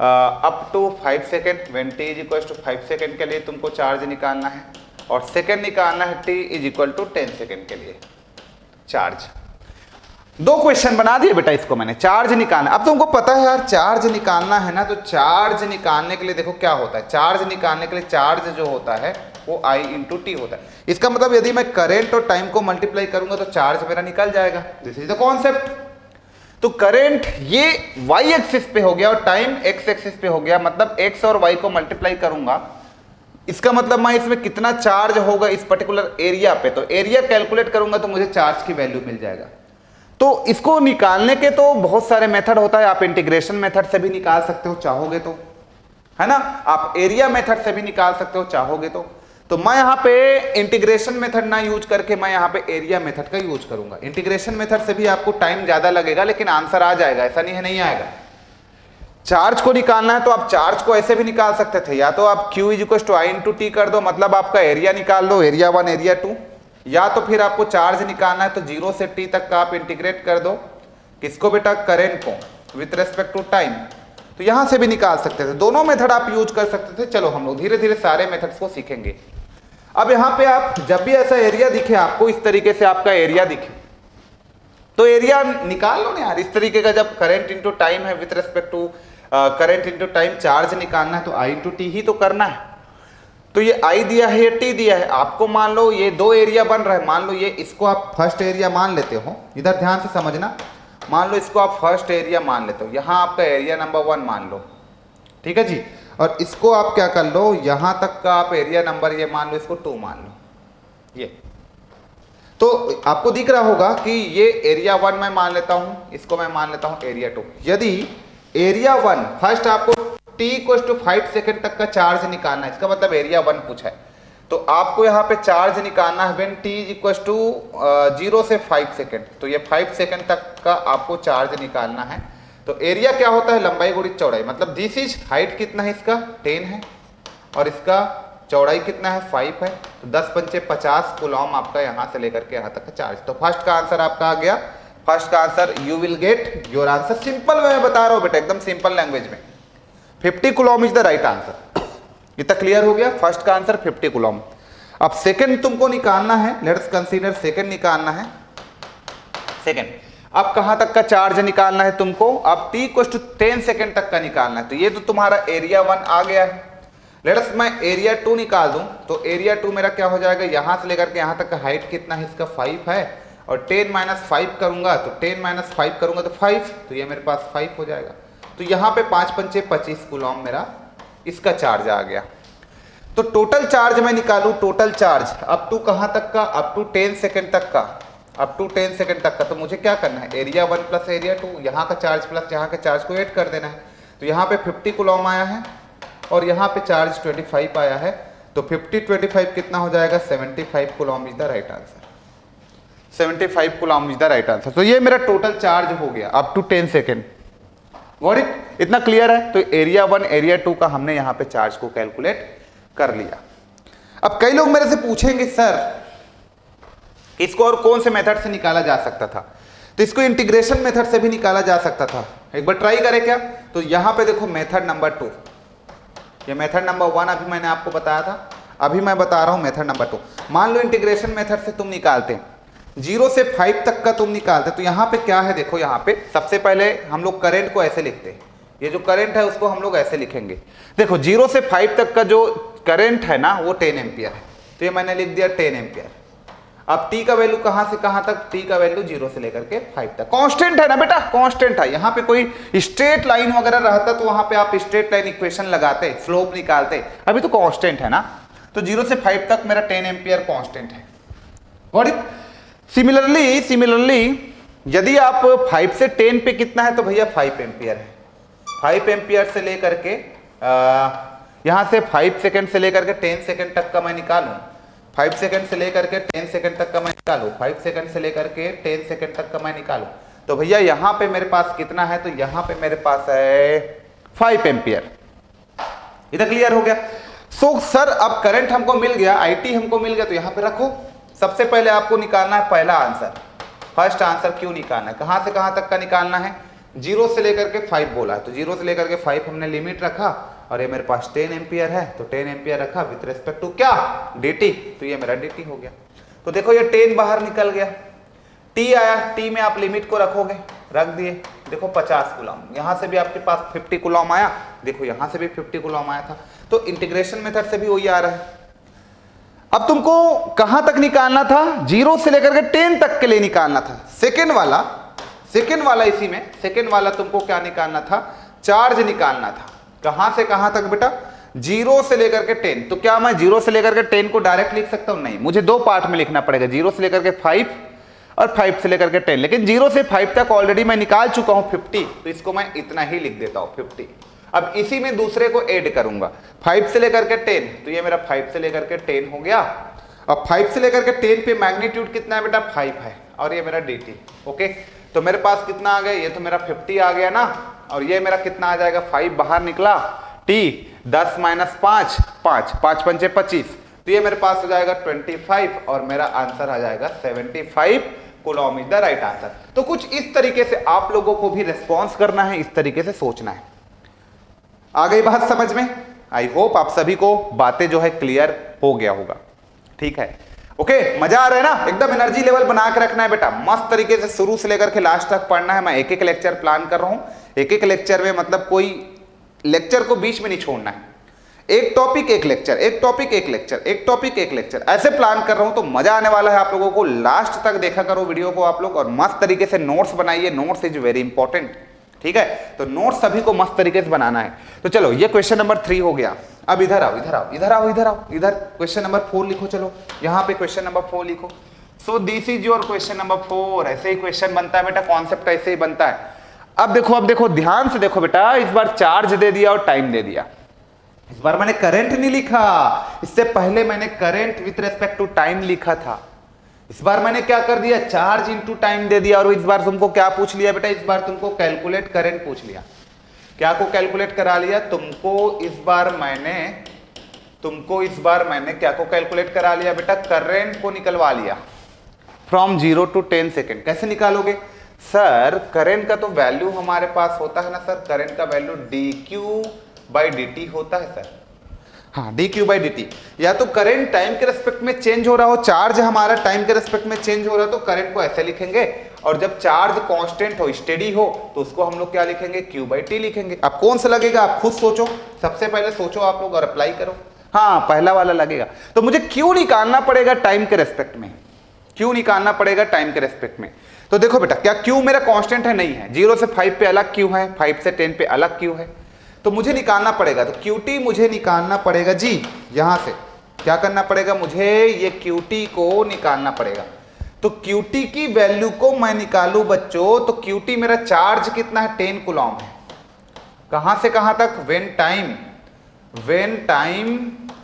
up to 5 second, when t is equal to 5 second के लिए तुमको चार्ज निकालना है, और सेकेंड निकालना है t is equal to 10 second के लिए चार्ज। दो क्वेश्चन बना दिए बेटा, इसको मैंने चार्ज निकालना। अब तुमको पता है यार चार्ज निकालना है ना, तो चार्ज निकालने के लिए देखो क्या होता है, चार्ज निकालने के लिए चार्ज जो होता है वो I इंटू टी होता है। इसका मतलब यदि मैं करंट और टाइम को मल्टीप्लाई करूंगा तो चार्ज मेरा निकल जाएगा। This is the concept. तो करंट ये y एक्सिस पे हो गया और टाइम x एक्सिस पे हो गया, मतलब x और y को मल्टीप्लाई करूंगा, इसका मतलब मैं इसमें कितना चार्ज होगा इस पर्टिकुलर एरिया पे, तो एरिया कैलकुलेट करूंगा तो मुझे चार्ज की वैल्यू मिल जाएगा। तो इसको निकालने के तो बहुत सारे मेथड होता है, आप इंटीग्रेशन मेथड से भी निकाल सकते हो चाहोगे तो, है ना, आप एरिया मेथड से भी निकाल सकते हो चाहोगे तो मैं यहाँ पे इंटीग्रेशन मेथड ना यूज करके मैं यहाँ पे एरिया मेथड का यूज करूंगा। इंटीग्रेशन मेथड से भी आपको टाइम ज्यादा लगेगा लेकिन आंसर आ जाएगा, ऐसा नहीं है नहीं आएगा। चार्ज को निकालना है तो आप चार्ज को ऐसे भी निकाल सकते थे, या तो आप Q is equal to I into T कर दो, मतलब आपका एरिया निकाल दो, एरिया 1 एरिया 2, या तो फिर आपको चार्ज निकालना है तो 0 से t तक का आप इंटीग्रेट कर दो, किसको बेटा, करंट को विथ रेस्पेक्ट टू टाइम, तो यहां से भी निकाल सकते थे। दोनों मेथड आप यूज कर सकते थे। चलो हम लोग धीरे धीरे सारे मेथड्स को सीखेंगे। अब यहाँ पे आप जब भी ऐसा एरिया दिखे आपको, इस तरीके से आपका एरिया दिखे तो एरिया निकाल लो ना यार, इस तरीके का। जब करंट इंटू टाइम है with respect to current into time charge निकालना है तो I इंटू टी ही तो करना है। तो ये I दिया है, ये T दिया है, आपको मान लो ये दो एरिया बन रहा है, मान लो ये इसको आप फर्स्ट एरिया मान लेते हो, इधर ध्यान से समझना, मान लो इसको आप फर्स्ट एरिया मान लेते हो, यहाँ आपका एरिया नंबर 1 मान लो, ठीक है जी, और इसको आप क्या कर लो, यहां तक का आप एरिया नंबर ये मान लो, इसको 2 मान लो। ये तो आपको दिख रहा होगा कि ये एरिया 1 मैं मान लेता हूं, इसको मैं मान लेता हूं एरिया 2। यदि एरिया 1 फर्स्ट आपको t इक्वल टू 5 सेकेंड तक का चार्ज निकालना है, इसका मतलब एरिया 1 पूछा है, तो आपको यहाँ पे चार्ज निकालना है व्हेन t इक्वल टू 0 से 5 सेकेंड, तो ये 5 सेकेंड तक का आपको चार्ज निकालना है। तो एरिया क्या होता है, लंबाई गुणित चौड़ाई, मतलब दिस इज हाइट कितना है इसका 10 है और इसका चौड़ाई कितना है 5 है, तो 10 पंचे 50 कूलॉम आपका यहाँ से लेकर के यहाँ तक का चार्ज। तो फर्स्ट का आंसर आपका आ गया, फर्स्ट का answer you will get your answer. Simple way में बता रहा हूँ बेटा, एकदम सिंपल लैंग्वेज में 50 Coulomb is the right answer. इतना क्लियर हो गया, फर्स्ट का आंसर 50 कूलॉम। अब सेकंड तुमको निकालना है, लेट्स कंसीडर सेकंड निकालना है। सेकंड अब कहां तक का चार्ज निकालना है तुमको, अब t इक्वल टू 10 सेकेंड तक का निकालना है। तो ये तो तुम्हारा एरिया 1 आ गया है। लेट्स मैं एरिया 2 निकाल दूं, तो एरिया 2 मेरा क्या हो जाएगा, यहां से लेकर के यहां तक का हाइट कितना है इसका 5 है, और 10 माइनस 5 करूंगा तो 10 माइनस 5 करूंगा तो 5, तो ये मेरे पास 5 हो जाएगा। तो यहाँ पे 5 पंचे 25 कूलॉम मेरा इसका चार्ज आ गया। तो टोटल चार्ज मैं निकालू, टोटल चार्ज अप टू कहां तक का, अप टू 10 सेकेंड तक का, अप टू 10 सेकेंड तक का। तो मुझे क्या करना है, एरिया 1 प्लस एरिया 2, यहाँ का चार्ज प्लस यहाँ के चार्ज को ऐड कर देना है। तो यहाँ पे 50 कूलॉम आया है और यहाँ पे चार्ज 25 आया है, तो 50 25 कितना हो जाएगा, 75 coulomb is the right answer. 75 coulomb is the right answer. तो ये मेरा टोटल चार्ज हो गया up to 10 second. Got it? इतना क्लियर है? तो एरिया 1 एरिया 2 का हमने यहाँ पे चार्ज को कैलकुलेट कर लिया। अब कई लोग मेरे से पूछेंगे सर इसको और कौन से मेथड से निकाला जा सकता था, तो इसको इंटीग्रेशन मेथड से भी निकाला जा सकता था। एक बार ट्राई करें क्या, तो यहाँ पे देखो मेथड नंबर 2, ये मेथड नंबर 1 अभी मैंने आपको बताया था, अभी मैं बता रहा हूँ मेथड नंबर 2। मान लो इंटीग्रेशन मेथड से तुम निकालते 0 से 5 तक का तुम निकालते, तो यहाँ पे क्या है देखो, यहाँ पे सबसे पहले हम लोग करंट को ऐसे लिखते हैं, ये जो करंट है उसको हम लोग ऐसे लिखेंगे, देखो 0 से 5 तक का जो करंट है ना वो 10 एम्पियर है, तो ये मैंने लिख दिया 10 एम्पियर। अब t का वैल्यू कहां से कहां तक, t का वैल्यू 0 से लेकर के 5 तक, कांस्टेंट है ना बेटा, कांस्टेंट है। यहाँ पे कोई स्ट्रेट लाइन वगैरह रहता तो वहां पे आप स्ट्रेट लाइन इक्वेशन लगाते, स्लोप निकालते, अभी तो कांस्टेंट है ना, तो 0 से 5 तक मेरा 10 एम्पियर कांस्टेंट है। और सिमिलरली यदि आप 5 से 10 पे कितना है, तो भैया 5 एम्पियर है। 5 एम्पियर से लेकर के यहां से 5 सेकंड से लेकर के 10 सेकंड तक का मैं निकालूं, 5 सेकंड से लेकर के 10 सेकंड तक का मैं निकालूं, 5 सेकंड से लेकर के 10 सेकंड तक का मैं निकालूं, तो भैया यहां पे मेरे पास कितना है, तो यहां पे मेरे पास है 5 एम्पियर। इधर क्लियर हो गया। सो सर अब करंट हमको मिल गया, IT हमको मिल गया, तो यहां पे रखो। सबसे पहले आपको निकालना है पहला आंसर, फर्स्ट आंसर क्यों निकालना है, कहां से कहां तक का निकालना है, 0 से लेकर के 5 बोला है, तो 0 से लेकर के 5 हमने लिमिट रखा, और ये मेरे पास 10 एम्पियर है, तो 10 एम्पियर रखा विथ रिस्पेक्ट टू क्या, dt, तो ये मेरा dt हो गया। तो देखो ये 10 बाहर निकल गया, t आया, t में आप लिमिट को रखोगे, रख दिए, देखो 50 कूलम, यहां से भी आपके पास 50 कूलम आया, देखो यहां से भी 50 कूलम आया था, तो इंटीग्रेशन मेथड से भी वही आ रहा है। अब तुमको कहां तक निकालना था, 0 से लेकर के 10 तक के लिए निकालना था। सेकेंड वाला इसी में सेकेंड वाला तुमको क्या निकालना था, चार्ज निकालना था। कहां से कहां तक बेटा, 0 से लेकर के 10। तो क्या मैं 0 से लेकर के 10 को डायरेक्ट लिख सकता हूं, नहीं, मुझे दो पार्ट में लिखना पड़ेगा, 0 से लेकर के 5 और 5 से लेकर के 10। लेकिन 0 से 5 तक ऑलरेडी मैं निकाल चुका हूं 50, तो इसको मैं इतना ही लिख देता हूं 50। अब इसी में दूसरे को ऐड करूंगा, 5 से लेकर के 10, तो ये मेरा 5 से लेकर के 10 हो गया। अब 5 से लेकर के 10 पे मैग्नीट्यूड कितना है बेटा, 5 है, और ये मेरा dt। ओके, तो मेरे पास कितना आ गया, ये तो मेरा 50 आ गया ना, और ये मेरा कितना आ जाएगा, 5 बाहर निकला, t 10 - 5, 5 पंचे 25, तो ये मेरे पास हो जाएगा 25, और मेरा आंसर आ जाएगा 75 coulomb is the right answer. तो कुछ इस तरीके से आप लोगों को भी रिस्पॉन्स करना है, इस तरीके से सोचना है। आ गई बात समझ में? आई होप आप सभी को बातें जो है क्लियर हो गया होगा। ठीक है, ओके, मजा आ रहा है ना, एकदम एनर्जी लेवल बना के रखना है बेटा, मस्त तरीके से शुरू से लेकर के लास्ट तक पढ़ना है। मैं एक एक लेक्चर प्लान कर रहा हूं, एक एक लेक्चर में मतलब कोई लेक्चर को बीच में नहीं छोड़ना है, एक टॉपिक एक लेक्चर, एक टॉपिक एक लेक्चर, एक टॉपिक एक लेक्चर, ऐसे प्लान कर रहा हूं। तो मजा आने वाला है आप लोगों को, लास्ट तक देखा करो वीडियो को आप लोग, और मस्त तरीके से नोट्स बनाइए, नोट्स इज वेरी इंपॉर्टेंट। ठीक है, तो नोट्स सभी को मस्त तरीके से बनाना है। तो चलो ये क्वेश्चन नंबर 3 हो गया। अब इधर आओ, इधर आओ, इधर आओ, इधर आओ, इधर क्वेश्चन नंबर 4 लिखो। चलो यहाँ पे क्वेश्चन नंबर 4 लिखो। सो this is your question number 4। ऐसे ही क्वेश्चन बनता है बेटा, कॉन्सेप्ट ऐसे ही बनता है। अब देखो ध्यान से देखो बेटा, इस बार चार्ज दे दिया और टाइम दे दिया। इस बार मैंने करंट नहीं लिखा, इससे पहले मैंने current with respect to time लिखा था। इस बार मैंने क्या कर दिया, चार्ज इनटू टाइम दे दिया। और इस बार तुमको क्या पूछ लिया बेटा, इस बार तुमको कैलकुलेट करंट पूछ लिया। क्या को कैलकुलेट करा लिया तुमको, इस बार मैंने क्या को कैलकुलेट करा लिया बेटा, करंट को निकलवा लिया फ्रॉम 0 to 10 सेकेंड। कैसे निकालोगे सर, करंट का तो वैल्यू हमारे पास होता है ना सर, करंट का वैल्यू dq/dt होता है सर। हाँ, dq/dt, या तो करंट टाइम के रेस्पेक्ट में चेंज हो रहा हो, चार्ज हमारा टाइम के रेस्पेक्ट में चेंज हो रहा हो तो करंट को ऐसे लिखेंगे, और जब चार्ज कांस्टेंट हो, स्टेडी हो, तो उसको हम लोग क्या लिखेंगे, q/t लिखेंगे। अब कौन सा लगेगा आप खुद सोचो, सबसे पहले सोचो आप लोग और अप्लाई करो। हाँ, पहला वाला लगेगा। तो मुझे क्यों निकालना पड़ेगा टाइम के रेस्पेक्ट में, क्यों निकालना पड़ेगा टाइम के रेस्पेक्ट में। तो देखो बेटा, क्या क्यू मेरा कांस्टेंट है, नहीं है, 0 से 5 पे अलग क्यू है, 5 से 10 पे अलग क्यू है, तो मुझे निकालना पड़ेगा। तो QT मुझे निकालना पड़ेगा जी, यहां से क्या करना पड़ेगा, मुझे ये QT को निकालना पड़ेगा। तो QT की वैल्यू को मैं निकालू बच्चों, तो QT मेरा चार्ज कितना है, 10 कूलम है। कहां से कहां तक, व्हेन टाइम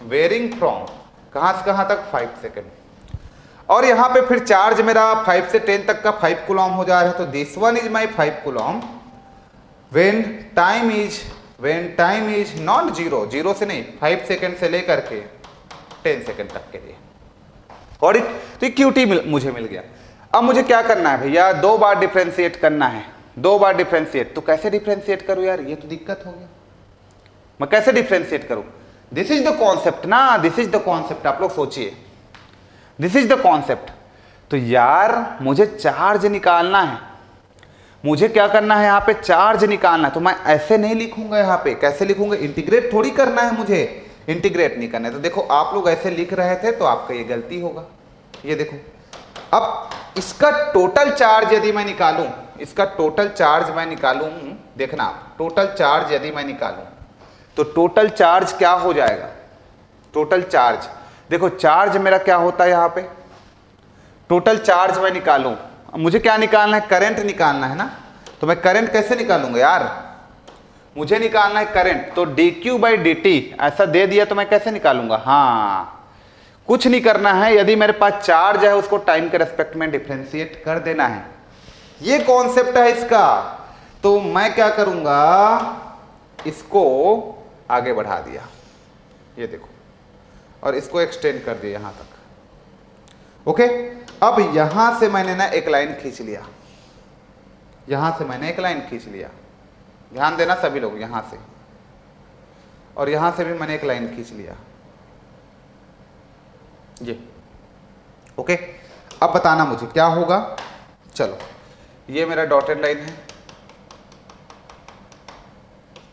वेरिंग फ्रॉम, कहां से कहां तक, 5 सेकेंड। और यहां पे फिर चार्ज मेरा 5 से 10 तक का 5 कूलम हो जा रहा है। तो this one is my 5 coulomb when time is not 0 से नहीं, 5 सेकेंड से लेकर के 10 सेकेंड तक के लिए। और तो QT मुझे मिल गया। अब मुझे क्या करना है भैया, 2 बार डिफ्रेंशिएट करना है, 2 बार डिफ्रेंशिएट। तो कैसे डिफ्रेंशिएट करूं यार, ये तो दिक्कत हो गया, मैं कैसे डिफ्रेंशिएट करूं। दिस इज द कॉन्सेप्ट ना, दिस इज द कॉन्सेप्ट, आप लोग सोचिए, दिस इज द कॉन्सेप्ट। तो यार मुझे चार्ज निकालना है, मुझे क्या करना है, यहाँ पे चार्ज निकालना है, तो मैं ऐसे नहीं लिखूंगा, यहाँ पे कैसे लिखूंगा, इंटीग्रेट थोड़ी करना है मुझे, इंटीग्रेट नहीं करना है। तो देखो आप लोग ऐसे लिख रहे थे तो आपका ये गलती होगा। ये देखो, अब इसका टोटल चार्ज यदि मैं निकालूं, इसका टोटल चार्ज मैं निकालूं, देखना टोटल चार्ज यदि मैं निकालूं तो टोटल चार्ज क्या हो जाएगा, टोटल चार्ज, देखो चार्ज मेरा क्या होता है यहाँ पे, टोटल चार्ज मैं निकालूं, मुझे क्या निकालना है, करंट निकालना है ना। तो मैं करंट कैसे निकालूंगा यार, मुझे निकालना है करंट, तो dq/dt ऐसा दे दिया तो मैं कैसे निकालूंगा, हाँ कुछ नहीं करना है, यदि मेरे पास चार्ज है उसको टाइम के रेस्पेक्ट में डिफरेंशिएट कर देना है, ये कॉन्सेप्ट है इसका। तो मैं क्या करूंगा, इसको आगे बढ़ा दिया, ये देखो, और इसको एक्सटेंड कर दिया यहां तक। ओके, अब यहां से मैंने ना एक लाइन खींच लिया, यहां से मैंने एक लाइन खींच लिया, ध्यान देना सभी लोग, यहां से और यहां से भी मैंने एक लाइन खींच लिया, ये ओके। अब बताना मुझे क्या होगा, चलो ये मेरा डॉटेड लाइन है,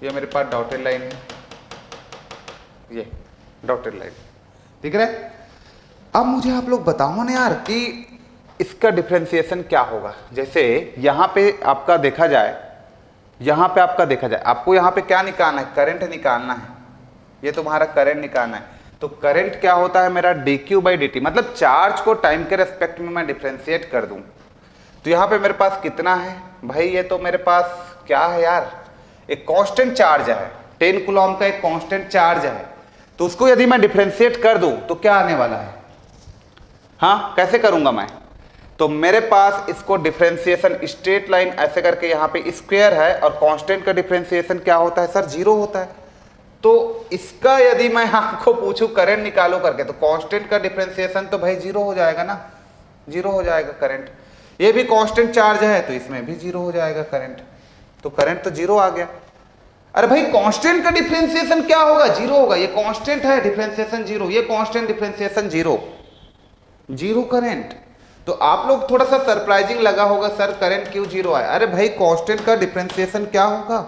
ये मेरे पास डॉटेड लाइन है, ये डॉटेड लाइन, ठीक है। अब मुझे आप लोग बताओ ना यार कि इसका डिफरेंशिएशन क्या होगा। जैसे यहां पे आपका देखा जाए, यहां पे आपका देखा जाए, आपको यहां पे क्या निकालना है, करंट निकालना है, ये तुम्हारा करंट निकालना है। तो करंट क्या होता है मेरा, dq/dt, मतलब चार्ज को टाइम के रेस्पेक्ट में मैं डिफरेंशिएट कर दूं। तो यहाँ पे मेरे पास कितना है भाई, ये तो मेरे पास क्या है यार, एक कांस्टेंट चार्ज है, 10 कूलम का एक कांस्टेंट चार्ज है। तो उसको यदि मैं डिफरेंशिएट कर दूं तो क्या आने वाला है, हाँ कैसे करूंगा मैं, तो मेरे पास इसको डिफरेंशिएशन स्ट्रेट लाइन ऐसे करके, यहाँ पे स्क्वायर है और कांस्टेंट का डिफरेंशिएशन क्या होता है सर, 0 होता है। तो इसका यदि मैं आपको पूछूं करंट निकालो करके, तो कांस्टेंट का डिफरेंशिएशन तो भाई 0 हो जाएगा ना, 0 हो जाएगा करंट। ये भी कांस्टेंट चार्ज है तो इसमें भी 0 हो जाएगा करंट, तो करंट तो 0 आ गया। अरे भाई कांस्टेंट का डिफरेंशिएशन क्या होगा, 0 होगा, ये कांस्टेंट है, डिफरेंशिएशन 0, ये कांस्टेंट, डिफरेंशिएशन 0, 0 करंट। तो आप लोग थोड़ा सा सरप्राइजिंग लगा होगा सर करंट क्यों 0 आया, अरे भाई कांस्टेंट का डिफरेंशिएशन क्या होगा,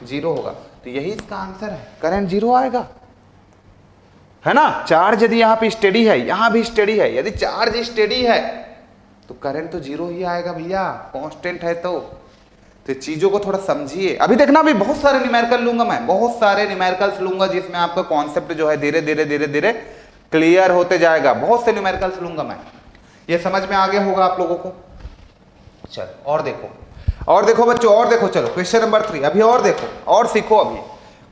0 होगा। तो यही इसका आंसर है, करंट 0 आएगा, है ना। चार्ज यदि यहाँ पे स्टेडी है, यहां भी स्टेडी है, यदि चार्ज स्टेडी है तो करंट तो 0 ही आएगा भैया, कांस्टेंट है तो चीजों को थोड़ा समझिए। अभी देखना, अभी बहुत सारे न्यूमेरिकल लूंगा मैं, बहुत सारे न्यूमेरिकल्स लूंगा जिसमें आपका कॉन्सेप्ट जो है धीरे धीरे धीरे धीरे क्लियर होते जाएगा। बहुत से न्यूमेरिकल्स लूंगा मैं, ये समझ में आगे होगा आप लोगों को। चलो और देखो, और देखो बच्चों, और देखो, चलो क्वेश्चन नंबर 3, अभी और देखो और सीखो। अभी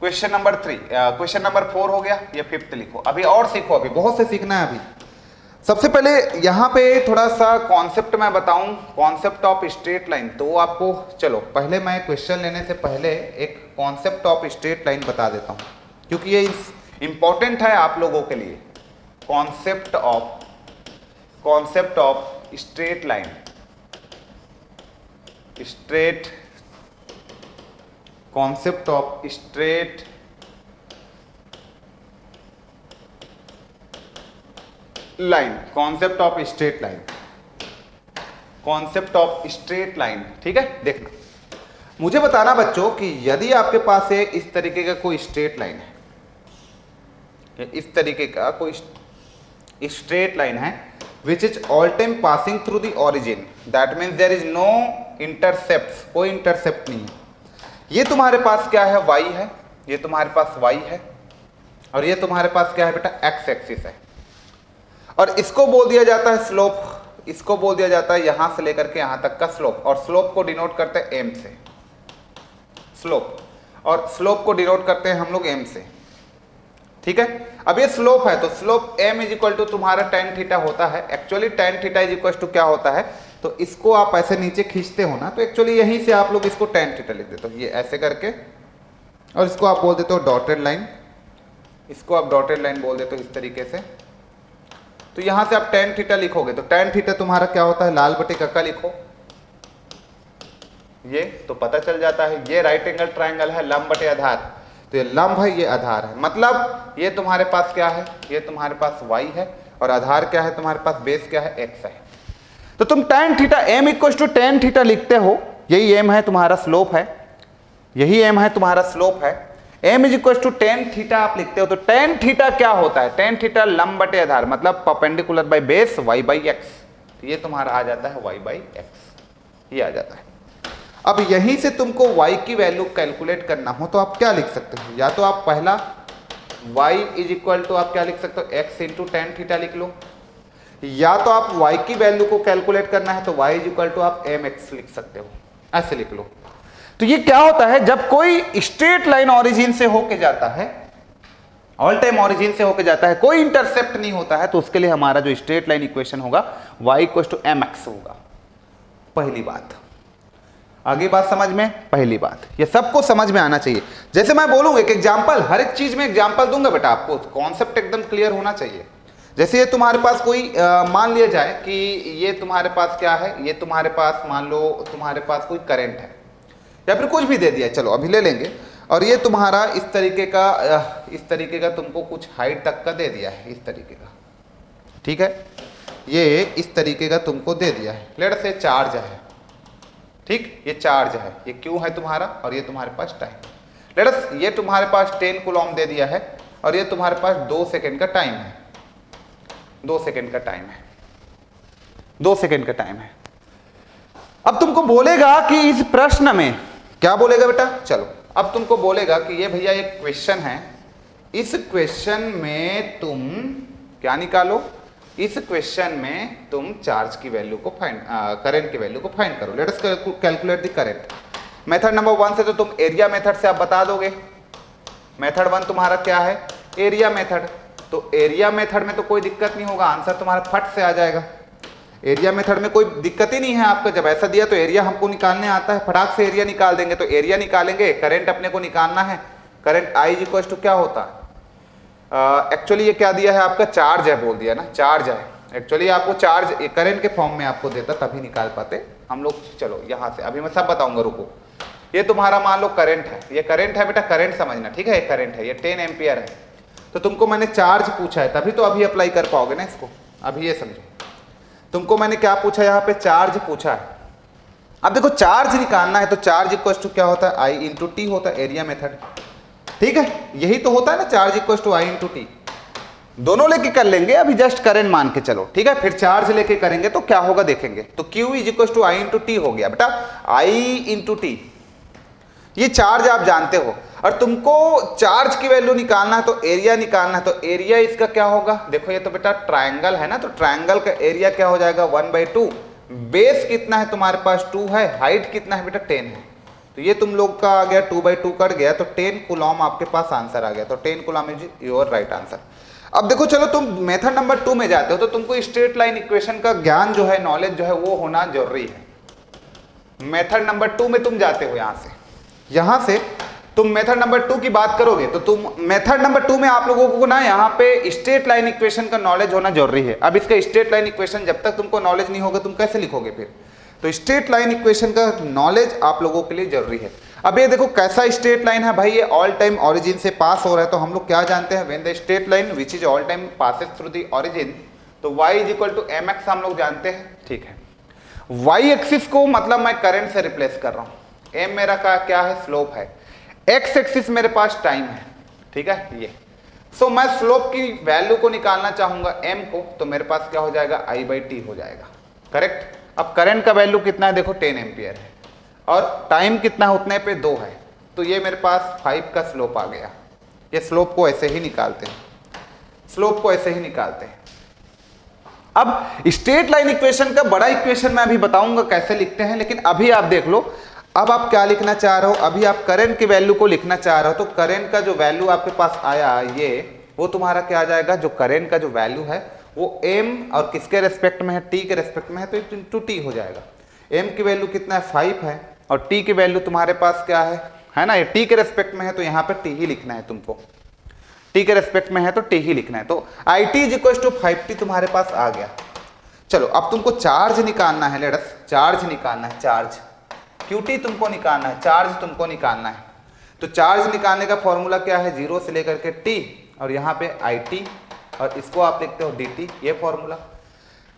क्वेश्चन नंबर 3, क्वेश्चन नंबर 4 हो गया, ये 5th लिखो, अभी और सीखो, अभी बहुत से सीखना है। अभी सबसे पहले यहाँ पे थोड़ा सा कॉन्सेप्ट मैं बताऊं, कॉन्सेप्ट ऑफ स्ट्रेट लाइन। तो आपको चलो पहले मैं क्वेश्चन लेने से पहले एक कॉन्सेप्ट ऑफ स्ट्रेट लाइन बता देता हूं, क्योंकि ये इंपॉर्टेंट है आप लोगों के लिए। Concept of straight line, straight, concept of straight line, concept of straight line, concept of straight line, ठीक है। देखना, मुझे बताना बच्चों कि यदि आपके पास एक इस तरीके का कोई स्ट्रेट लाइन है, इस तरीके का कोई स्ट्रेट लाइन है which is all time passing through the origin, that means there is no intercept, कोई इंटरसेप्ट नहीं है। ये तुम्हारे पास क्या है, y है, ये तुम्हारे पास y है, और ये तुम्हारे पास क्या है बेटा, x एक्सिस है, और इसको बोल दिया जाता है स्लोप, इसको बोल दिया जाता है यहां से लेकर के यहां तक का स्लोप, और स्लोप को डिनोट करते हैं m से, स्लोप, और स्लोप को डिनोट करते हैं हम लोग m से, ठीक है। अब ये स्लोप है तो slope m is equal to तुम्हारा tan थीटा होता है। Actually tan theta is equal to क्या होता है, तो इसको आप ऐसे नीचे खींचते हो ना, तो एक्चुअली यहीं से आप लोग इसको tan थीटा लिख देते हो, ये ऐसे करके, और इसको आप बोल देते हो डॉटेड लाइन, इसको आप डॉटेड लाइन बोल देते हो इस तरीके से। तो यहां से आप tan थीटा लिखोगे तो tan थीटा तुम्हारा क्या होता है, लाल बटे कक्का लिखो, ये तो पता चल जाता है। ये राइट एंगल ट्राइंगल है, लंब बटे आधार, तो ये लंब है, ये आधार है, मतलब ये तुम्हारे पास क्या है, ये तुम्हारे पास y है, और आधार क्या है तुम्हारे पास, बेस क्या है, x है। तो तुम tan theta m equal to tan theta लिखते हो, यही एम है तुम्हारा स्लोप है, यही एम है तुम्हारा स्लोप है। M is equal to tan theta आप लिखते हो, तो टेन थीटा क्या होता है? टेन थीटा लंब बटे आधार, मतलब perpendicular by base Y by X, तो ये तुम्हारा आ जाता है वाई बाई एक्स, ये आ जाता है। अब यहीं से तुमको y की वैल्यू कैलकुलेट करना हो तो आप क्या लिख सकते हो? या तो आप पहला y इज इक्वल टू आप क्या लिख सकते हो? x इंटू टेन थीटा लिख लो, या तो आप y की वैल्यू को कैलकुलेट करना है तो y इज इक्वल टू आप mx लिख सकते हो, ऐसे लिख लो। तो ये क्या होता है, जब कोई स्ट्रेट लाइन ऑरिजिन से होके जाता है, ऑल टाइम ऑरिजिन से होके जाता है, कोई इंटरसेप्ट नहीं होता है, तो उसके लिए हमारा जो स्ट्रेट लाइन इक्वेशन होगा y इक्वल टू mx होगा। पहली बात, आगे बात समझ में, पहली बात ये सबको समझ में आना चाहिए। जैसे मैं बोलूंगा एक एग्जांपल, हर एक चीज में एग्जांपल दूंगा बेटा, आपको कॉन्सेप्ट एकदम क्लियर होना चाहिए। जैसे ये तुम्हारे पास कोई मान लिया जाए कि ये तुम्हारे पास क्या है, ये तुम्हारे पास मान लो तुम्हारे पास कोई करंट है या फिर कुछ भी दे दिया, चलो अभी ले लेंगे, और ये तुम्हारा इस तरीके का तुमको कुछ हाइट तक का दे दिया है, इस तरीके का, ठीक है, ये इस तरीके का तुमको दे दिया है, लेट से चार्ज है, ठीक, ये चार्ज है, ये क्यू है तुम्हारा, और ये तुम्हारे पास टाइम, लेट अस ये तुम्हारे पास 10 कूलॉम दे दिया है, और ये तुम्हारे पास 2 सेकंड का टाइम है, 2 सेकंड का टाइम है, 2 सेकंड का टाइम है। अब तुमको बोलेगा कि इस प्रश्न में क्या बोलेगा बेटा, चलो अब तुमको बोलेगा कि ये भैया एक क्वेश्चन है, इस क्वेश्चन में तुम क्या निकालो, इस क्वेश्चन में तुम चार्ज की वैल्यू को फाइंड, करंट की वैल्यू को फाइंड करो। Let us calculate the current. Method number 1 से तो तुम एरिया मेथड से आप बता दोगे। मेथड 1 तुम्हारा क्या है, एरिया मेथड, तो एरिया मेथड में तो कोई दिक्कत नहीं होगा, आंसर तुम्हारा फट से आ जाएगा। एरिया मेथड में कोई दिक्कत ही नहीं है आपका, जब ऐसा दिया तो एरिया हमको निकालने आता है, फटाक से एरिया निकाल देंगे। तो एरिया निकालेंगे, करंट अपने को निकालना है, current I is equal to क्या होता है, एक्चुअली ये क्या दिया है आपका, चार्ज है बोल दिया ना, चार्ज है, एक्चुअली आपको चार्ज करंट के फॉर्म में आपको देता तभी निकाल पाते हम लोग। चलो यहाँ से अभी मैं सब बताऊंगा, रुको। ये तुम्हारा मान लो करंट है, ये करंट है बेटा, करंट समझना, ठीक है, ये करंट है, ये 10 एम्पियर है। तो तुमको मैंने चार्ज पूछा है, तभी तो अभी अप्लाई कर पाओगे ना इसको। अभी ये समझो, तुमको मैंने क्या पूछा, यहाँ पे चार्ज पूछा है। अब देखो चार्ज निकालना है तो चार्ज इक्वल टू क्या होता है, I इंटू टी होता है, एरिया मेथड, ठीक है, यही तो होता है ना, charge equal to I into T. दोनों लेके कर लेंगे, अभी जस्ट करंट मान के चलो, ठीक है, फिर चार्ज लेके करेंगे तो क्या होगा देखेंगे। तो Q is equal to I into T हो गया बेटा, I इंटू टी, ये चार्ज आप जानते हो। और तुमको चार्ज की वैल्यू निकालना है तो एरिया निकालना है, तो एरिया इसका क्या होगा, देखो ये तो बेटा ट्रायंगल है ना, तो ट्रायंगल का एरिया क्या हो जाएगा 1/2। बेस कितना है तुम्हारे पास 2 है, हाइट कितना है बेटा 10 है, तो ये तुम लोग का आ गया 2/2 कट गया, तो 10 कूलॉम आपके पास आंसर आ गया। तो 10 Coulomb is your right answer. अब देखो चलो तुम मेथड नंबर 2 में जाते हो तो तुमको स्ट्रेट लाइन इक्वेशन का ज्ञान जो है, नॉलेज जो है वो होना जरूरी है। मेथड नंबर 2 में तुम जाते हो, यहां से तुम मेथड नंबर 2 की बात करोगे तो तुम मेथड नंबर 2 में आप लोगों को ना यहाँ पे स्ट्रेट लाइन इक्वेशन का नॉलेज होना जरूरी है। अब इसका स्ट्रेट लाइन इक्वेशन जब तक तुमको नॉलेज नहीं होगा तुम कैसे लिखोगे फिर, तो स्ट्रेट लाइन इक्वेशन का नॉलेज आप लोगों के लिए जरूरी है। अब ये देखो कैसा स्ट्रेट लाइन है भाई, ये ऑल टाइम ऑरिजिन से पास हो रहा है, तो हम लोग क्या जानते हैं, when the straight line which is all time passes through the origin, तो y is equal to mx हम लोग जानते हैं, ठीक है। y एक्सिस को मतलब मैं करंट से रिप्लेस कर रहा हूं, m मेरा का क्या है, स्लोप है, x एक्सिस मेरे पास टाइम है, ठीक है ये। सो मैं स्लोप की वैल्यू को निकालना चाहूंगा m को, तो मेरे पास क्या हो जाएगा I/t हो जाएगा, करेक्ट। अब करंट का वैल्यू कितना है देखो 10 एम्पियर है, और टाइम कितना है उतने पे 2 है, तो ये मेरे पास 5 का स्लोप आ गया। ये स्लोप को ऐसे ही निकालते हैं, स्लोप को ऐसे ही निकालते हैं। अब स्ट्रेट लाइन इक्वेशन का बड़ा इक्वेशन मैं अभी बताऊंगा कैसे लिखते हैं, लेकिन अभी आप देख लो, अब आप क्या लिखना चाह रहे हो, अभी आप करंट की वैल्यू को लिखना चाह रहे हो, तो करंट का जो वैल्यू आपके पास आया ये, वो तुम्हारा क्या आ जाएगा, जो करंट का जो वैल्यू है वो m और किसके रेस्पेक्ट में है, t के रेस्पेक्ट में है, तो इंटू टी हो जाएगा। m की वैल्यू कितना है 5 है, और t की वैल्यू तुम्हारे पास क्या है ना, ये t के रेस्पेक्ट में है तो यहाँ पे t ही लिखना है तुमको, t के रेस्पेक्ट में है तो t ही लिखना है। तो it is equal to 5t तुम्हारे पास आ गया। चलो अब तुमको चार्ज निकालना है, लेट अस चार्ज निकालना है, चार्ज qt तुमको निकालना है, चार्ज तुमको निकालना है। तो चार्ज निकालने का फॉर्मूला क्या है, 0 से लेकर के t, और यहाँ पे it, और इसको आप लिखते हो dt, ये फॉर्मूला।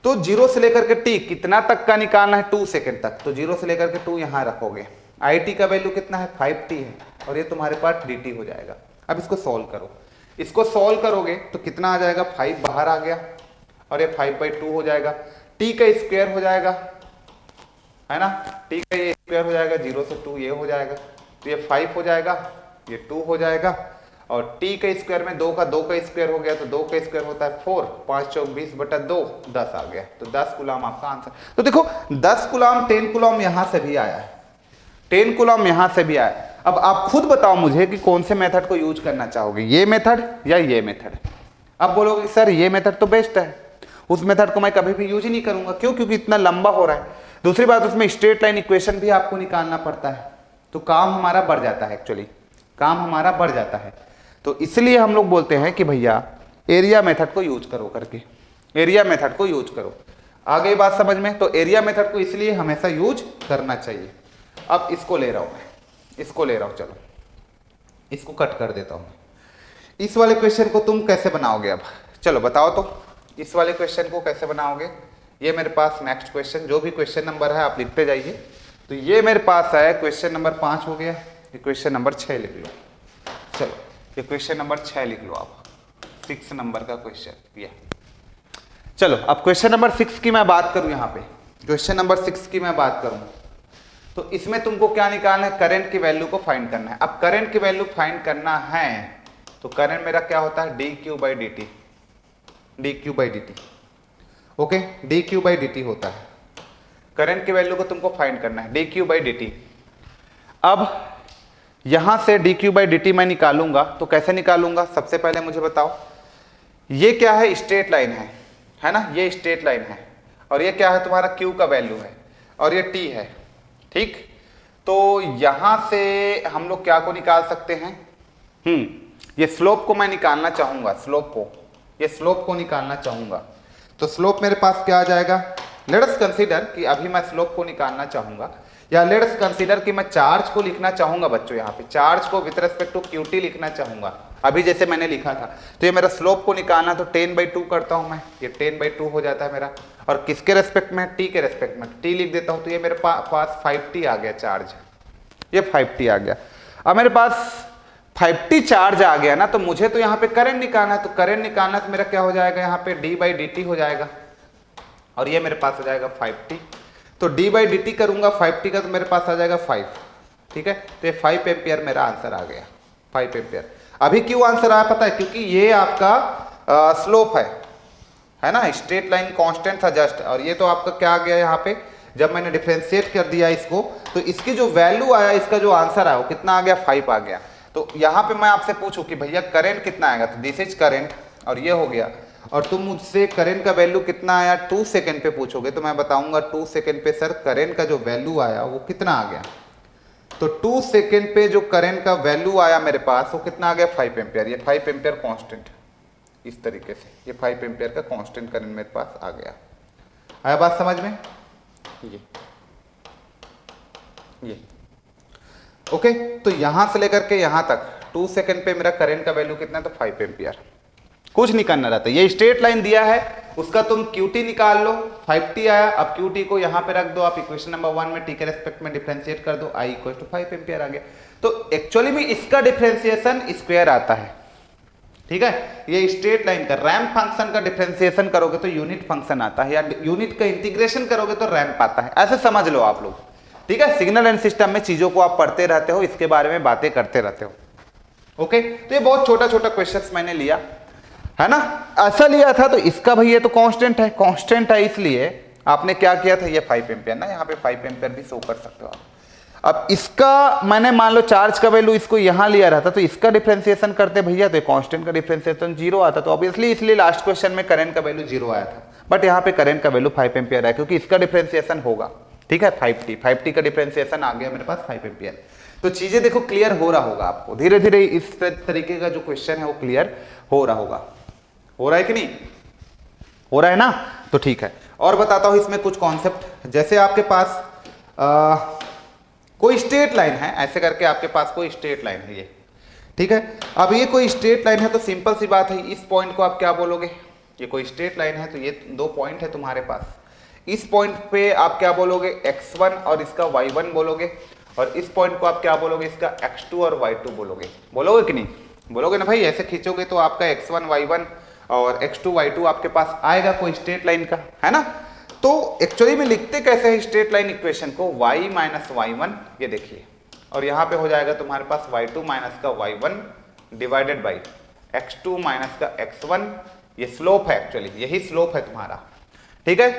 तो 0 से लेकर के t कितना तक का निकालना है, 2 सेकंड तक, तो 0 से लेकर के 2 यहां रखोगे। it का वैल्यू कितना है, 5t है, और ये तुम्हारे पास dt हो जाएगा। अब इसको सॉल्व करो, इसको सॉल्व करोगे तो कितना आ जाएगा, 5 बाहर आ गया और ये 5/2 हो जाएगा, t का स्क्वायर हो जाएगा, है ना, t का ये स्क्वायर हो जाएगा, 0 से 2 ये हो जाएगा, तो ये 5 हो जाएगा, ये 2 हो जाएगा, और t का स्क्वायर में 2 का स्क्वायर हो गया, तो 2 का स्क्वायर होता है 4, 5 चौक 20/2, 10 आ गया, तो 10 कूलम आपका आंसर। तो देखो 10 कूलम 10 कूलम यहां से भी आया है, 10 कूलम यहां से भी आया। अब आप खुद बताओ मुझे कि कौन से मेथड को यूज करना चाहोगे, ये मेथड या ये मेथड। अब बोलोगे सर ये मेथड तो बेस्ट है, उस मेथड को मैं कभी भी यूज ही नहीं करूंगा, क्यों, क्योंकि इतना लंबा हो रहा है। दूसरी बात उसमें स्ट्रेट लाइन इक्वेशन भी आपको निकालना पड़ता है, तो काम हमारा बढ़ जाता है, एक्चुअली काम हमारा बढ़ जाता है। तो इसलिए हम लोग बोलते हैं कि भैया एरिया मेथड को यूज करो करके, एरिया मेथड को यूज करो। आ गई बात समझ में, तो एरिया मेथड को इसलिए हमेशा यूज करना चाहिए। अब इसको ले रहा हूं मैं, इसको ले रहा हूं, चलो इसको कट कर देता हूं। इस वाले क्वेश्चन को तुम कैसे बनाओगे, अब चलो बताओ तो, इस वाले क्वेश्चन को कैसे बनाओगे। ये मेरे पास नेक्स्ट क्वेश्चन, जो भी क्वेश्चन नंबर है आप लिखते जाइए। तो ये मेरे पास है क्वेश्चन नंबर 5 हो गया, ये क्वेश्चन नंबर 6 लिख लो, चलो ये क्वेश्चन नंबर 6 लिख लो आप, 6 नंबर का क्वेश्चन ये। चलो अब क्वेश्चन नंबर 6 की मैं बात करूं, यहाँ पे क्वेश्चन नंबर 6 की मैं बात करूं, तो इसमें तुमको क्या निकालना है, करंट की वैल्यू को फाइंड करना है। अब करंट की वैल्यू फाइंड करना है तो करंट मेरा क्या होता है, dq/dt, dq/dt, ओके, dq/dt होता है। करंट की वैल्यू को तुमको फाइंड करना है, dq/dt। अब यहां से dq/dt मैं निकालूंगा, तो कैसे निकालूंगा, सबसे पहले मुझे बताओ, ये क्या है, स्ट्रेट लाइन है ना, ये स्ट्रेट लाइन है, और ये क्या है तुम्हारा, q का वैल्यू है, और ये t है, ठीक। तो यहां से हम लोग क्या को निकाल सकते हैं, ये स्लोप को मैं निकालना चाहूंगा, स्लोप को, ये स्लोप को निकालना चाहूंगा। तो स्लोप मेरे पास क्या आ जाएगा, लेट अस कंसीडर कि अभी मैं स्लोप को निकालना चाहूंगा, या लेट अस कंसीडर कि मैं चार्ज को लिखना चाहूंगा बच्चों, यहाँ पे चार्ज को विद रिस्पेक्ट टू QT लिखना चाहूंगा, अभी जैसे मैंने लिखा था। तो ये मेरा स्लोप को निकालना, तो 10/2 करता हूं मैं, ये 10/2 हो जाता है मेरा, और किसके रेस्पेक्ट में, t के रेस्पेक्ट में, t लिख देता हूं, तो ये मेरे पास 5t आ गया चार्ज, ये 5t आ गया। अब मेरे पास 5t चार्ज आ गया ना, तो मुझे तो यहाँ पे करंट निकालना है, तो करंट निकालना तो मेरा क्या हो जाएगा, यहाँ पे d/dt हो जाएगा, और ये मेरे पास हो जाएगा 5t। तो d/dt करूंगा 5t का, तो मेरे पास आ जाएगा 5, ठीक है। तो ये 5 एम्पियर मेरा आंसर आ गया, 5 एम्पियर। अभी क्यों आंसर आया पता है, क्योंकि ये आपका स्लोप है ना, स्ट्रेट लाइन कांस्टेंट था जस्ट, और ये तो आपका क्या आ गया यहाँ पे, जब मैंने डिफरेंशिएट कर दिया इसको, तो इसकी जो वैल्यू आया, इसका जो आंसर आया वो कितना आ गया, 5 आ गया। तो यहाँ पे मैं आपसे पूछूं कि भैया करंट कितना आएगा, तो दिस इज करंट, और ये हो गया, और तुम मुझसे करंट का वैल्यू कितना आया 2 सेकंड पे पूछोगे, तो मैं बताऊंगा 2 सेकंड पे सर करंट का जो वैल्यू आया वो कितना आ गया। तो 2 सेकंड पे जो करंट का वैल्यू आया मेरे पास वो कितना आ गया, 5 एम्पियर। ये 5 एम्पियर कांस्टेंट, इस तरीके से ये 5 एम्पियर का कांस्टेंट करंट मेरे पास आ गया। आया बात समझ में, ये ओके। तो यहां से लेकर के यहां तक 2 सेकंड पे मेरा करंट का वैल्यू कितना है, तो 5 एम्पियर। कुछ नहीं करना रहता, ये स्ट्रेट लाइन दिया है, उसका तुम QT निकाल लो, 5t आया। अब QT को यहाँ पे रख दो आप, इक्वेशन नंबर 1 में t के रेस्पेक्ट में डिफरेंशिएट कर दो, I = 5 एम्पियर आ गया। तो एक्चुअली में इसका डिफरेंशिएशन स्क्वायर आता है, ठीक है। ये स्ट्रेट लाइन का रैंप फंक्शन का डिफरेंशिएशन करोगे तो यूनिट फंक्शन आता है, या यूनिट का इंटीग्रेशन करोगे तो रैंप आता है, ऐसे समझ लो आप लोग, ठीक है। सिग्नल एंड सिस्टम में चीजों को आप पढ़ते रहते हो, इसके बारे में बातें करते रहते हो, ओके। तो ये बहुत छोटा छोटा क्वेश्चन मैंने लिया है ना, ऐसा लिया था। तो इसका भाई ये तो कांस्टेंट है, कांस्टेंट है, इसलिए आपने क्या किया था, ये 5 एम्पियर ना, यहाँ पे 5 एम्पियर भी शो कर सकते हो आप। अब इसका मैंने मान लो चार्ज का वैल्यू इसको यहाँ लिया रहता, तो इसका डिफरेंशिएशन करते भैया, तो कांस्टेंट का डिफरेंशिएशन 0 आता, तो ऑब्वियसली इसलिए लास्ट क्वेश्चन में करंट का वैल्यू 0 आया था, बट यहाँ पे करंट का वैल्यू 5 एम्पियर है, क्योंकि इसका डिफरेंशिएशन होगा, ठीक है। 5t का डिफरेंशिएशन आ गया मेरे पास 5 एम्पियर। तो चीजें देखो क्लियर हो रहा होगा आपको, धीरे धीरे इस तरीके का जो क्वेश्चन है वो क्लियर हो रहा होगा। हो रहा है कि नहीं, हो रहा है ना, तो ठीक है। और बताता हूं इसमें कुछ कॉन्सेप्ट, जैसे आपके पास कोई स्ट्रेट लाइन है, ऐसे करके आपके पास कोई स्ट्रेट लाइन है ये, ठीक है। अब ये कोई स्ट्रेट लाइन है, तो सिंपल सी बात है, इस पॉइंट को आप क्या बोलोगे, ये कोई स्ट्रेट लाइन है, तो ये 2 पॉइंट है तुम्हारे पास। इस पॉइंट पे आप क्या बोलोगे, x1 और इसका y1 बोलोगे, और इस पॉइंट को आप क्या बोलोगे, इसका x2 और y2 बोलोगे। बोलोगे कि नहीं, बोलोगे ना भाई। ऐसे खींचोगे तो आपका x1 y1 और x2 y2 आपके पास आएगा कोई स्ट्रेट लाइन का, है ना। तो एक्चुअली में लिखते कैसे है स्ट्रेट लाइन इक्वेशन को, y माइनस y1, ये देखिए, और यहाँ पे हो जाएगा तुम्हारे पास y2 माइनस का y1 divided by x2 minus का x1। ये स्लोप है एक्चुअली, यही स्लोप है तुम्हारा, ठीक है,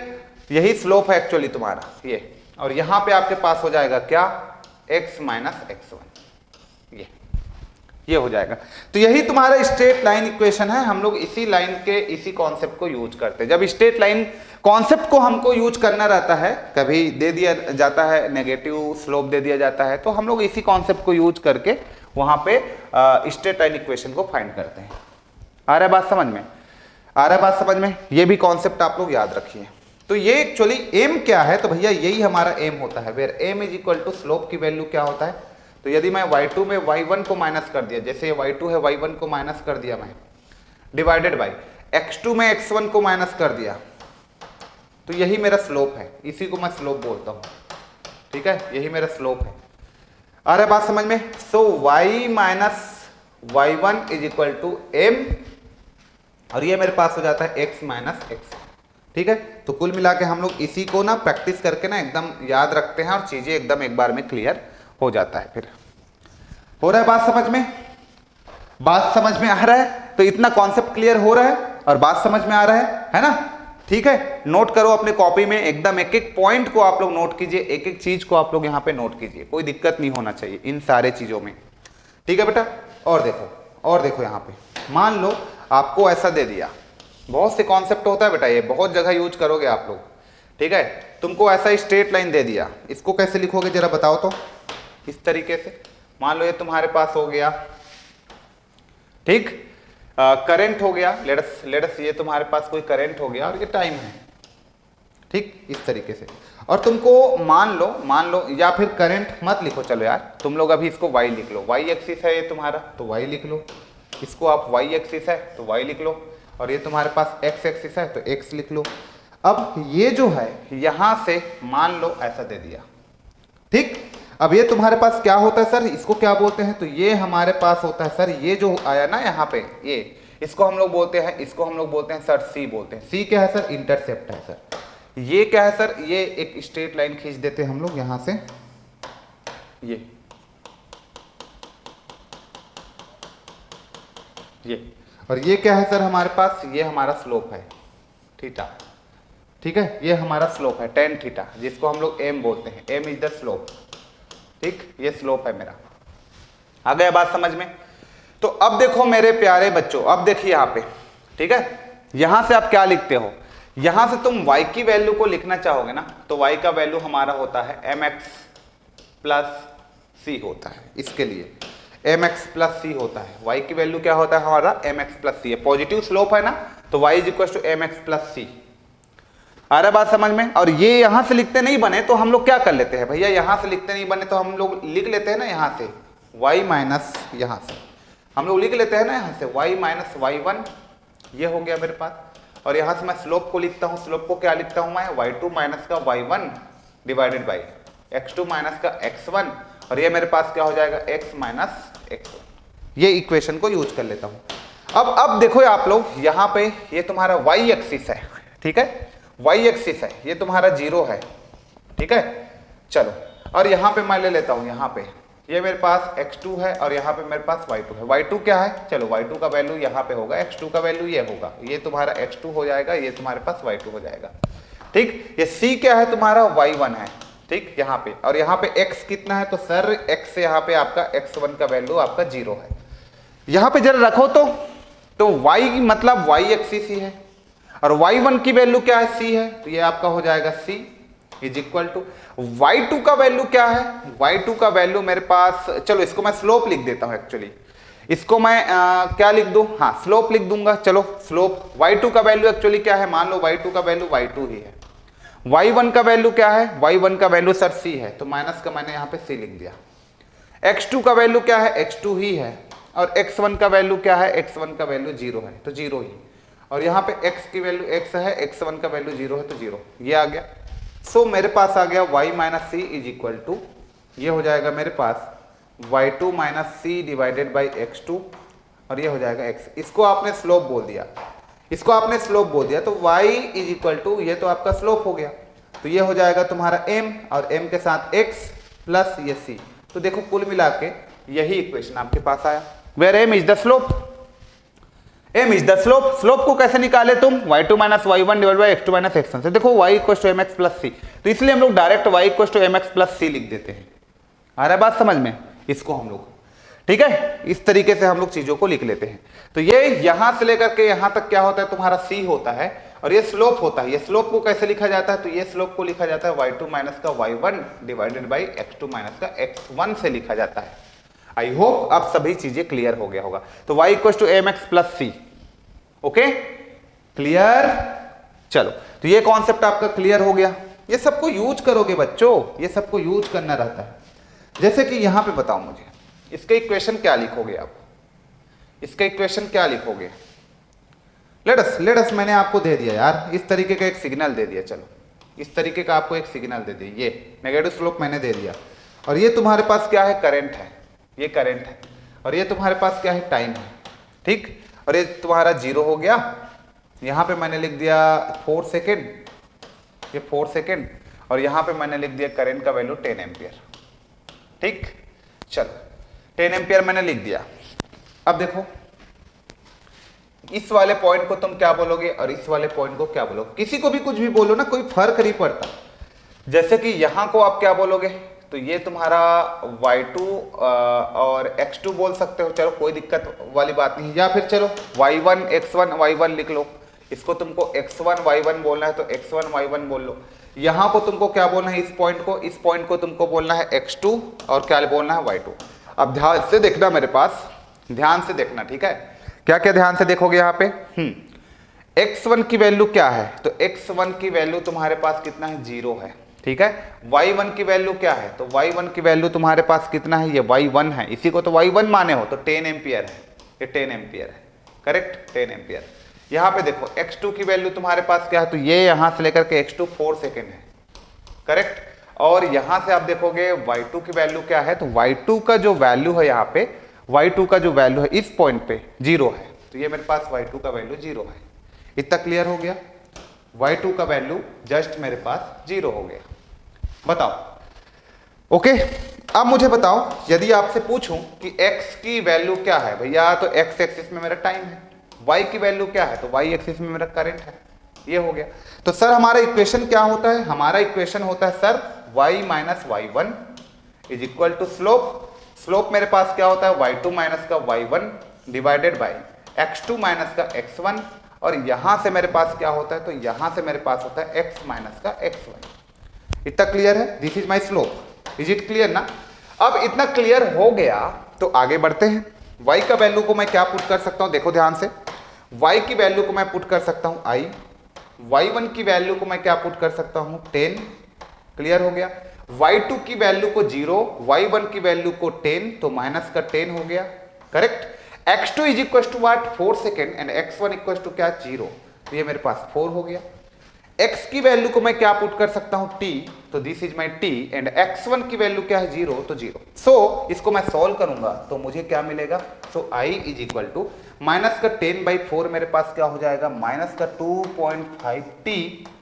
यही स्लोप है एक्चुअली तुम्हारा ये। और यहाँ पे आपके पास हो जाएगा क्या, x माइनस x1, ये हो जाएगा। तो यही तुम्हारा स्ट्रेट लाइन इक्वेशन है। हम लोग इसी लाइन के इसी कॉन्सेप्ट को यूज करते हैं। जब स्ट्रेट लाइन कॉन्सेप्ट को हमको यूज करना रहता है, कभी दे दिया जाता है नेगेटिव स्लोप दे दिया जाता है, तो हम लोग इसी कॉन्सेप्ट को यूज करके वहां पे स्ट्रेट लाइन इक्वेशन को फाइंड करते हैं। आ रहा है बात समझ में, आ रहा है बात समझ में। ये भी कॉन्सेप्ट आप लोग याद रखिए। तो ये एक्चुअली एम क्या है, तो भैया यही हमारा एम होता है, where M is equal to slope की वैल्यू क्या होता है। तो यदि मैं y2 में y1 को माइनस कर दिया, जैसे ये y2 है y1 को माइनस कर दिया मैं, डिवाइडेड बाई x2 में x1 को माइनस कर दिया, तो यही मेरा स्लोप है, इसी को मैं स्लोप बोलता हूँ, ठीक है, यही मेरा स्लोप है। आ रहा है बात समझ में। So y minus y1 is equal to M, और ये मेरे पास हो जाता है x माइनस x, ठीक है। तो कुल मिला के हम लोग इसी को ना प्रैक्टिस करके ना एकदम याद रखते हैं, और चीजें एकदम एक बार में क्लियर हो जाता है। फिर हो रहा है बात समझ में, बात समझ में आ रहा है। तो इतना कॉन्सेप्ट क्लियर हो रहा है और बात समझ में आ रहा है ना, ठीक है। नोट करो अपने कॉपी में, एकदम एक एक पॉइंट को आप लोग नोट कीजिए, एक एक चीज को आप लोग यहाँ पे नोट कीजिए, कोई दिक्कत नहीं होना चाहिए इन सारे चीजों में, ठीक है बेटा। और देखो यहाँ पे मान लो आपको ऐसा दे दिया, बहुत से कॉन्सेप्ट होता है बेटा, ये बहुत जगह यूज करोगे आप लोग, ठीक है। तुमको ऐसा स्ट्रेट लाइन दे दिया, इसको कैसे लिखोगे जरा बताओ तो। इस तरीके से मान लो ये तुम्हारे पास हो गया, ठीक, करंट हो गया, लेट्स ये तुम्हारे पास कोई करंट हो गया और ये टाइम है, ठीक, इस तरीके से। और तुमको मान लो या फिर करंट मत लिखो, चलो यार तुम लोग अभी इसको y लिख लो, y एक्सिस है ये तुम्हारा तो y लिख लो, इसको आप y एक्सिस है तो y लिख लो, और ये तुम्हारे पास x एक्सिस है तो x लिख लो। अब ये जो है यहां से मान लो ऐसा दे दिया, ठीक। अब ये तुम्हारे पास क्या होता है सर, इसको क्या बोलते हैं, तो ये हमारे पास होता है सर, ये जो आया ना यहाँ पे, ये इसको हम लोग बोलते हैं सर सी बोलते हैं। सी क्या है सर, इंटरसेप्ट है सर। ये क्या है सर, ये एक स्ट्रेट लाइन खींच देते हैं हम लोग यहां से, ये और ये क्या है सर हमारे पास, ये हमारा स्लोप है थीटा, ठीक है, ये हमारा स्लोप है tan थीटा, जिसको हम लोग m बोलते हैं, m इज द स्लोप, ठीक, ये स्लोप है मेरा। आ गया बात समझ में। तो अब देखो मेरे प्यारे बच्चों, अब देखिए यहाँ पे, ठीक है, यहां से आप क्या लिखते हो, यहां से तुम y की वैल्यू को लिखना चाहोगे ना, तो y का वैल्यू हमारा होता है mx प्लस c होता है, इसके लिए mx प्लस c होता है। y की वैल्यू क्या होता है हमारा, mx प्लस c है, पॉजिटिव स्लोप है ना, तो y is equal to mx plus c। आ रहा बात समझ में। और ये यहां से लिखते नहीं बने तो हम लोग क्या कर लेते हैं भैया, यहां से लिखते नहीं बने तो हम लोग लिख लेते हैं ना यहां से y माइनस, यहां से हम लोग लिख लेते हैं ना यहां से y माइनस y1, ये हो गया मेरे पास। और यहां से मैं स्लोप को लिखता हूं, स्लोप को क्या लिखता हूं मैं, y2 माइनस का y1 divided by x2 minus का x1, और ये मेरे पास क्या हो जाएगा, x माइनस x1। ये इक्वेशन को यूज कर लेता हूं। अब देखो आप लोग यहाँ पे, ये तुम्हारा y एक्सिस है, ठीक है, y एक्सिस है, ये तुम्हारा 0 है, ठीक है। चलो, और यहाँ पे मैं ले लेता हूँ, यहाँ पे ये मेरे पास x2 है और यहाँ पे मेरे पास y2 है। y2 क्या है, चलो y2 का वैल्यू यहाँ पे होगा, x2 का वैल्यू ये होगा, ये तुम्हारा x2 हो जाएगा, ये तुम्हारे पास y2 हो जाएगा, ठीक। ये c क्या है तुम्हारा, y1 है, ठीक, यहाँ पे। और यहाँ पे x कितना है, तो सर x से यहाँ पे आपका x1 का वैल्यू आपका 0 है। यहाँ पे जरा रखो तो y मतलब y एक्सिस ही है, और y1 की वैल्यू क्या है, c है, तो ये आपका हो जाएगा c is equal to y2 का वैल्यू क्या है, y2 का वैल्यू मेरे पास, चलो इसको मैं स्लोप लिख देता हूं एक्चुअली, इसको मैं क्या लिख दूं, हाँ स्लोप लिख दूंगा। चलो स्लोप, y2 का वैल्यू एक्चुअली क्या है, मान लो y2 का वैल्यू y2 ही है। y1 का वैल्यू क्या है, y1 का वैल्यू सर c है, तो माइनस का मैंने यहाँ पे c लिख दिया। x2 का वैल्यू क्या है, x2 ही है, और x1 का वैल्यू क्या है, x1 का वैल्यू 0 है, तो 0 ही। और यहाँ पे x की वैल्यू x है, x1 का वैल्यू 0 है तो 0, ये आ गया। सो मेरे पास आ गया y minus C is equal to, ये हो जाएगा मेरे पास y2 minus C divided by x2 और ये हो जाएगा x। इसको आपने स्लोप बोल दिया, इसको आपने स्लोप बोल दिया तो y इज इक्वल टू, ये तो आपका स्लोप हो गया, तो ये हो जाएगा तुम्हारा m और m के साथ x प्लस ये c। तो देखो कुल मिला के यही इक्वेशन आपके पास आया, where m is the slope, m is the slope. Slope को कैसे निकाले तुम, y2 minus y1 divide by x2 minus x1 से। देखो y equal to mx plus c, तो इसलिए हम लोग direct y equal to mx plus c लिख देते हैं। आ रहा है बात समझ में, इसको हम लोग, ठीक है, इस तरीके से हम लोग चीजों को लिख लेते हैं। तो ये यहां से लेकर के यहां तक क्या होता है तुम्हारा c होता है और ये स्लोप होता है। ये स्लोप को कैसे लिखा जाता है, तो ये स्लोप को लिखा जाता है y2 माइनस का y1 divided by x2 minus का x1 से लिखा जाता है। आई होप अब सभी चीजें क्लियर हो गया होगा। तो y equal to mx plus c, okay clear. चलो तो ये कॉन्सेप्ट आपका क्लियर हो गया। ये सबको यूज करोगे बच्चों, ये सबको यूज करना रहता है। जैसे कि यहां पे बताओ मुझे इसका इक्वेशन क्या लिखोगे आप, इसका इक्वेशन क्या लिखोगे। लेटस मैंने आपको दे दिया यार, इस तरीके का एक सिग्नल दे दिया, चलो इस तरीके का आपको एक सिग्नल दे दिया, ये नेगेटिव स्लोप मैंने दे दिया और ये तुम्हारे पास क्या है, करंट है, ये करंट है और ये तुम्हारे पास क्या है, टाइम है, ठीक। और ये तुम्हारा 0 हो गया, यहां पे मैंने लिख दिया 4 सेकेंड, ये 4 सेकेंड और यहां पे मैंने लिख दिया करंट का वैल्यू 10 एम्पियर, ठीक। चलो 10 एम्पियर मैंने लिख दिया। अब देखो इस वाले पॉइंट को तुम क्या बोलोगे और इस वाले पॉइंट को क्या बोलोगे, किसी को भी कुछ भी बोलो ना, कोई फर्क नहीं पड़ता। जैसे कि यहां को आप क्या बोलोगे, तो ये तुम्हारा y2 और x2 बोल सकते हो, चलो कोई दिक्कत वाली बात नहीं। या फिर चलो y1 x1 y1 लिख लो, इसको तुमको x1 y1 बोलना है तो x1 y1 बोल लो। यहां को तुमको क्या बोलना है, इस पॉइंट को तुमको बोलना है x2 और क्या बोलना है y2। अब ध्यान से देखना मेरे पास, ध्यान से देखना, ठीक है। क्या क्या ध्यान से देखोगे यहाँ पे, x1 की वैल्यू क्या है, तो x1 की वैल्यू तुम्हारे पास कितना है, 0 है, ठीक है। y1 की वैल्यू क्या है, तो y1 की वैल्यू तुम्हारे पास कितना है, ये y1 है, इसी को तो y1 माने हो तो 10 एम्पियर है, ये 10 एम्पियर है, करेक्ट 10 एम्पियर। यहाँ पे देखो x2 की वैल्यू तुम्हारे पास क्या है, तो ये यहां से लेकर के x2 4 सेकेंड है, करेक्ट। और यहां से आप देखोगे y2 की वैल्यू क्या है, तो y2 का जो वैल्यू है यहाँ पे, y2 का जो वैल्यू है इस पॉइंट पे 0 है, तो ये मेरे पास y2 का वैल्यू 0 है। इतना क्लियर हो गया, y2 का वैल्यू जस्ट मेरे पास 0 हो गया। बताओ ओके। अब मुझे बताओ यदि आपसे पूछूं कि x की वैल्यू क्या है भैया, तो x एक्सिस में मेरा टाइम है, y की वैल्यू क्या है, तो y एक्सिस में मेरा करंट है, ये हो गया। तो सर हमारा इक्वेशन क्या होता है, हमारा इक्वेशन होता है sir y minus y1 is equal to slope. Slope मेरे पास क्या होता है, y2 माइनस का y1 divided by x2 minus का x1 और यहां से मेरे पास क्या होता है, तो यहां से मेरे पास होता है x माइनस का x1। इतना क्लियर है, this is my slope, is it clear ना। अब इतना क्लियर हो गया तो आगे बढ़ते हैं। y का वैल्यू को मैं क्या पुट कर सकता हूं, देखो ध्यान से, y की वैल्यू को मैं पुट कर सकता हूं i, y1 की वैल्यू को मैं क्या पुट कर सकता हूं 10, क्लियर हो गया। y2 की वैल्यू को 0, y1 की वैल्यू को 10, तो माइनस का 10 हो गया, correct. x2 is equal to what 4 second and x1 equal to क्या 0, तो ये मेरे पास 4 हो गया। x की वैल्यू को मैं क्या पुट कर सकता हूं t, तो this is my t and x1 की वैल्यू क्या है 0, तो 0। सो इसको मैं सॉल्व करूंगा तो मुझे क्या मिलेगा, so i is equal to minus का 10/4 मेरे पास क्या हो जाएगा, माइनस का 2.5t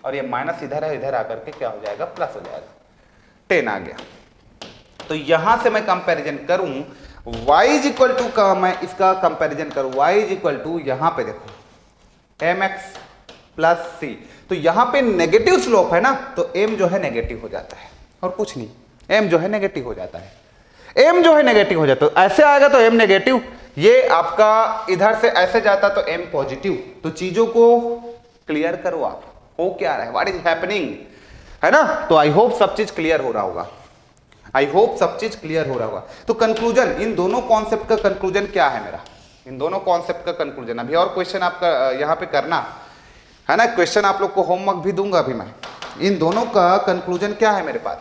और ये माइनस इधर है, इधर आकर के क्या हो जाएगा, प्लस हो जाएगा, 10 आ गया। तो यहां से मैं कंपैरिजन करूं y इज इक्वल टू का, मैं इसका कंपैरिजन करूं y इज इक्वल टू, यहां पे देखो mx प्लस c, तो यहां पे नेगेटिव स्लोप है ना, तो m जो है नेगेटिव हो जाता है और कुछ नहीं, m जो है नेगेटिव हो जाता है, m जो है नेगेटिव हो जाता है। ऐसे आएगा तो m नेगेटिव, ये आपका इधर से ऐसे जाता तो m पॉजिटिव। तो चीजों को क्लियर करो आप, हो क्या रहा है, व्हाट इज हैपनिंग, है ना। तो आई होप सब चीज क्लियर हो रहा होगा, आई होप सब चीज क्लियर हो रहा होगा। तो कंक्लूजन, इन दोनों कॉन्सेप्ट का कंक्लूजन क्या है मेरा, इन दोनों कॉन्सेप्ट का कंक्लूजन। अभी और क्वेश्चन आपका यहाँ पे करना है ना, क्वेश्चन आप लोग को होमवर्क भी दूंगा अभी मैं। इन दोनों का कंक्लूजन क्या है मेरे पास,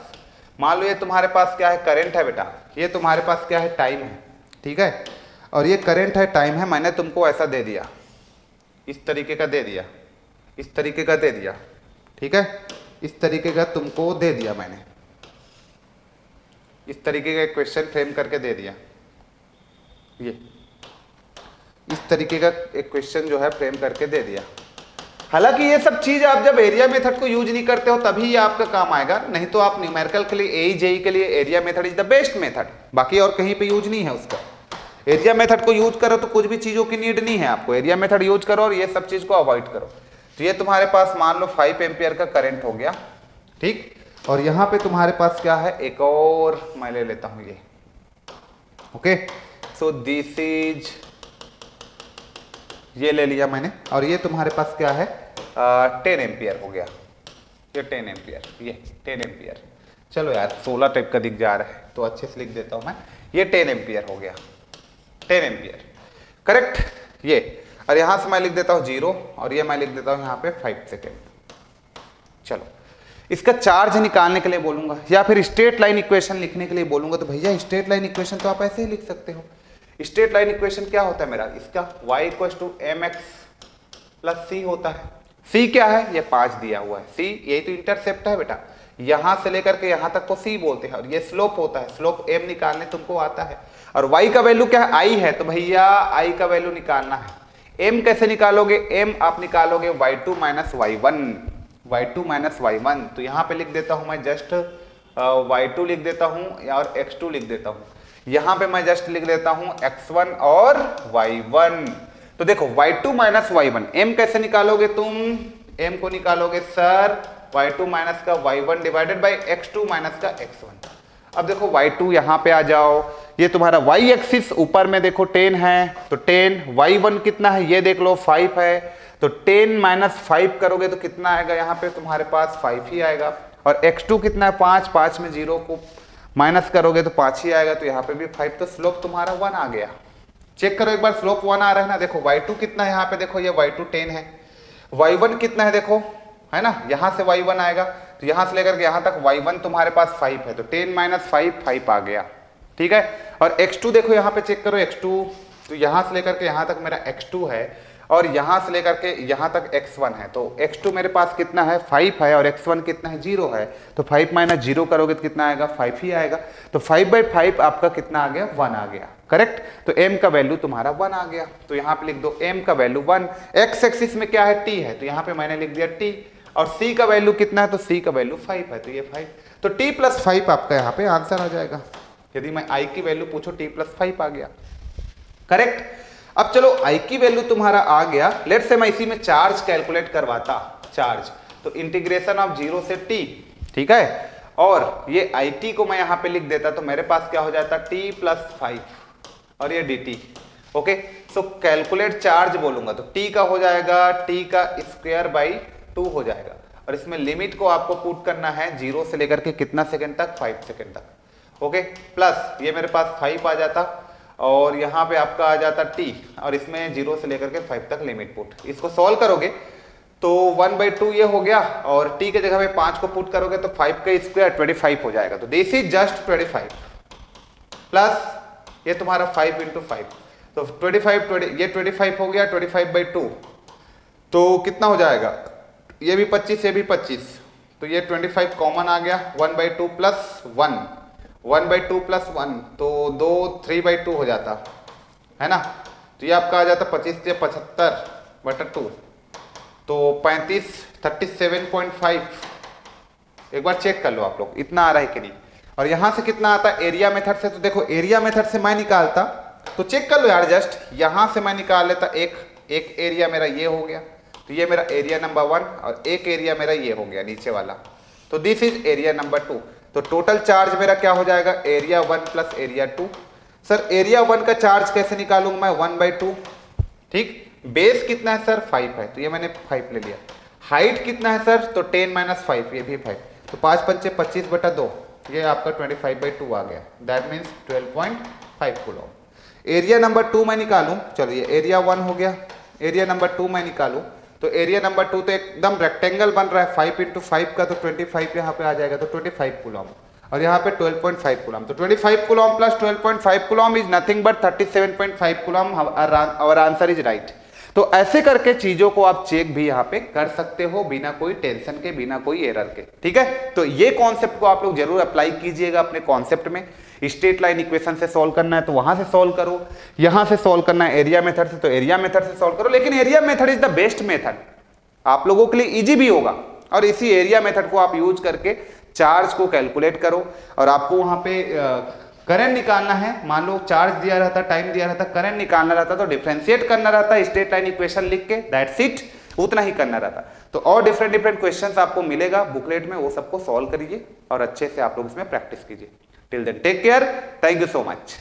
मान लो ये तुम्हारे पास क्या है, करंट है बेटा, ये तुम्हारे पास क्या है, टाइम है, ठीक है। और ये करंट है, टाइम है, मैंने तुमको ऐसा दे दिया, इस तरीके का दे दिया, इस तरीके का दे दिया, ठीक है, इस तरीके का तुमको दे दिया मैंने, इस तरीके का क्वेश्चन फ्रेम करके दे दिया, ये इस तरीके का एक क्वेश्चन जो है फ्रेम करके दे दिया। हालांकि ये सब चीज आप जब एरिया मेथड को यूज नहीं करते हो तभी ये आपका काम आएगा, नहीं तो आप न्यूमेरिकल के लिए एई जेई के लिए area method is the best method, बाकी और कहीं पे यूज नहीं है उसका। एरिया मेथड को यूज करो तो कुछ भी चीजों की नीड नहीं है आपको, एरिया मेथड यूज करो और ये सब चीज को अवॉइड करो। तो ये तुम्हारे पास मान लो 5 एम्पियर का करंट हो गया, ठीक, और यहाँ पे तुम्हारे पास क्या है, एक और मैं ले लेता हूं ये, ओके, सो दिस इज, ये ले लिया मैंने, और ये तुम्हारे पास क्या है 10 एम्पियर हो गया, ये 10 एम्पियर, ये 10 एम्पियर, चलो यार 16 टाइप का दिख जा रहा है तो अच्छे से लिख देता हूं मैं, ये 10 एम्पियर हो गया, 10 एम्पियर, करेक्ट, ये, और यहां से मैं लिख देता हूं 0 और ये मैं लिख देता हूं यहां पे 5 सेकेंड। चलो इसका चार्ज निकालने के लिए बोलूंगा या फिर स्ट्रेट लाइन इक्वेशन लिखने के लिए बोलूंगा, तो भैया स्ट्रेट लाइन इक्वेशन तो आप ऐसे ही लिख सकते हो। स्ट्रेट लाइन इक्वेशन क्या होता है मेरा, इसका y = mx + c होता है। c क्या है, ये 5 दिया हुआ है, c यही तो इंटरसेप्ट है बेटा, यहां से लेकर के यहां तक को c बोलते हैं, और ये स्लोप होता है, स्लोप m निकालने तुमको आता है, और y का वैल्यू क्या है, i है, तो भैया i का वैल्यू निकालना है। m कैसे निकालोगे, m आप निकालोगे y2 - y1, y2 - y1, तो यहां पे लिख देता हूं मैं जस्ट y2 लिख देता हूं और x2 लिख देता हूं, यहां पे मैं जस्ट लिख देता हूं x1 और y1। तो देखो y2 - y1, m कैसे निकालोगे तुम, m को निकालोगे सर y2 - का y1 डिवाइडेड बाय x2 - का x1। अब देखो y2 यहां पे आ जाओ, ये तुम्हारा y एक्सिस ऊपर में देखो 10 है, तो 10, y1 कितना है ये देख लो 5 है, तो 10 - 5 करोगे तो कितना आएगा, यहाँ पे तुम्हारे पास 5 ही आएगा, और x2 कितना है 5, 5 में 0 को माइनस करोगे तो 5 ही आएगा, तो यहाँ पे भी 5, तो स्लोप तुम्हारा 1 आ गया। चेक करो एक बार, स्लोप 1 आ रहा है ना, देखो y2 कितना है, यहाँ पे देखो ये y2 10 है, y1 कितना है देखो, है ना, यहाँ से y1 आएगा, तो यहाँ से लेकर के यहाँ तक y1 तुम्हारे पास 5 है, तो 10 - 5, 5 आ गया, ठीक है, और x2 देखो यहाँ पे चेक करो x2, तो यहाँ से लेकर के यहाँ तक मेरा x2 है, और यहाँ से लेकर के यहाँ तक x1 है, तो x2 मेरे पास कितना है 5 है, और x1 कितना है 0 है, तो 5 - 0 करोगे तो कितना आएगा 5 ही आएगा, तो 5/5 आपका कितना आ गया 1 आ गया, करेक्ट, तो m का वैल्यू तुम्हारा 1 आ गया, तो यहाँ पे लिख दो m का वैल्यू 1, x एक्सिस में क्या है t है, तो यहाँ पे मैंने लिख दिया t, और c का वैल्यू कितना है, तो c का वैल्यू 5 है, तो ये 5, तो t + 5 आपका यहाँ पे आंसर आ जाएगा। यदि मैं i की वैल्यू पूछो t + 5 आ गया, करेक्ट। अब चलो i की वैल्यू तुम्हारा आ गया, लेट से मैं इसी में चार्ज कैलकुलेट करवाता, चार्ज, तो इंटीग्रेशन ऑफ 0 से t, ठीक है, और ये it को मैं यहाँ पे लिख देता, तो मेरे पास क्या हो जाता t + 5 और ये dt, ओके, सो कैलकुलेट चार्ज बोलूंगा तो t का हो जाएगा t का स्क्वायर बाई 2 हो जाएगा, और इसमें लिमिट को आपको पुट करना है 0 से लेकर के कितना सेकंड तक, 5 सेकंड तक, ओके, प्लस ये मेरे पास 5 आ जाता, और यहाँ पे आपका आ जाता t, और इसमें 0 से लेकर के 5 तक लिमिट पुट, इसको सॉल्व करोगे तो 1/2 ये हो गया, और t के जगह पे 5 को पुट करोगे तो 5 का स्क्वायर 25 हो जाएगा, तो दिस इज जस्ट 25 प्लस ये तुम्हारा 5 × 5, तो 25 ये 25 हो गया, 25/2 तो कितना हो जाएगा, ये भी 25 ये भी 25, तो ये 25 कॉमन आ गया, 1/2 प्लस 1, 1/2 प्लस 1, तो 2 3/2 हो जाता है ना, तो ये आपका आ जाता 25 से 75/2, तो 35 37.5, एक बार चेक कर लो आप लोग इतना आ रहा है कि नहीं, और यहां से कितना आता है एरिया मेथड से, तो देखो एरिया मेथड से मैं निकालता, तो चेक कर लो यार, जस्ट यहां से मैं निकाल लेता, एक एरिया मेरा ये हो गया, तो ये मेरा एरिया नंबर 1, और एक एरिया मेरा ये हो गया नीचे वाला, तो दिस इज एरिया नंबर 2, तो टोटल चार्ज मेरा क्या हो जाएगा, area 1 plus area 2। Sir area 1 का चार्ज कैसे निकालूंगा मैं, 1/2, ठीक, बेस कितना है सर 5 है, तो ये मैंने 5 ले लिया, हाइट कितना है सर, तो 10 - 5, ये भी 5, तो 5 × 5 = 25/2, ये आपका 25/2 आ गया, that means 12.5 coulomb. Area number 2 मैं निकालूं, चलो ये एरिया 1 हो गया, एरिया नंबर 2 मैं निकालूं, तो एरिया नंबर 2 तो एकदम रेक्टेंगल बन रहा है, 5 × 5 का, तो 25 यहाँ पे आ जाएगा, तो 25 कूलम, और यहाँ पे 12.5 कूलम, तो 25 coulomb plus 12.5 coulomb is nothing but 37.5 coulomb, our answer is right. तो ऐसे करके चीजों को आप चेक भी यहाँ पे कर सकते हो बिना कोई टेंशन के, बिना कोई एरर के। ठीक है, तो ये कॉन्सेप्ट को आप लोग जरूर अप्लाई कीजिएगा अपने कॉन्सेप्ट में। स्ट्रेट लाइन इक्वेशन से सॉल्व करना है तो वहां से सॉल्व करो, यहां से सॉल्व करना है एरिया मेथड से तो एरिया मेथड से सॉल्व करो। लेकिन area method is the best method, आप लोगों के लिए इजी भी होगा। और इसी एरिया मेथड को आप यूज करके चार्ज को कैलकुलेट करो और आपको वहां पे करंट निकालना है। मान लो चार्ज दिया रहता, टाइम दिया रहता, करंट निकालना रहता तो डिफरेंशिएट करना रहता स्ट्रेट लाइन इक्वेशन लिख के, दैट्स इट, उतना ही करना रहता। तो और डिफरेंट डिफरेंट क्वेश्चंस आपको मिलेगा बुकलेट में, वो सबको सॉल्व करिए और अच्छे से आप लोग इसमें प्रैक्टिस कीजिए। Till then take care, thank you so much.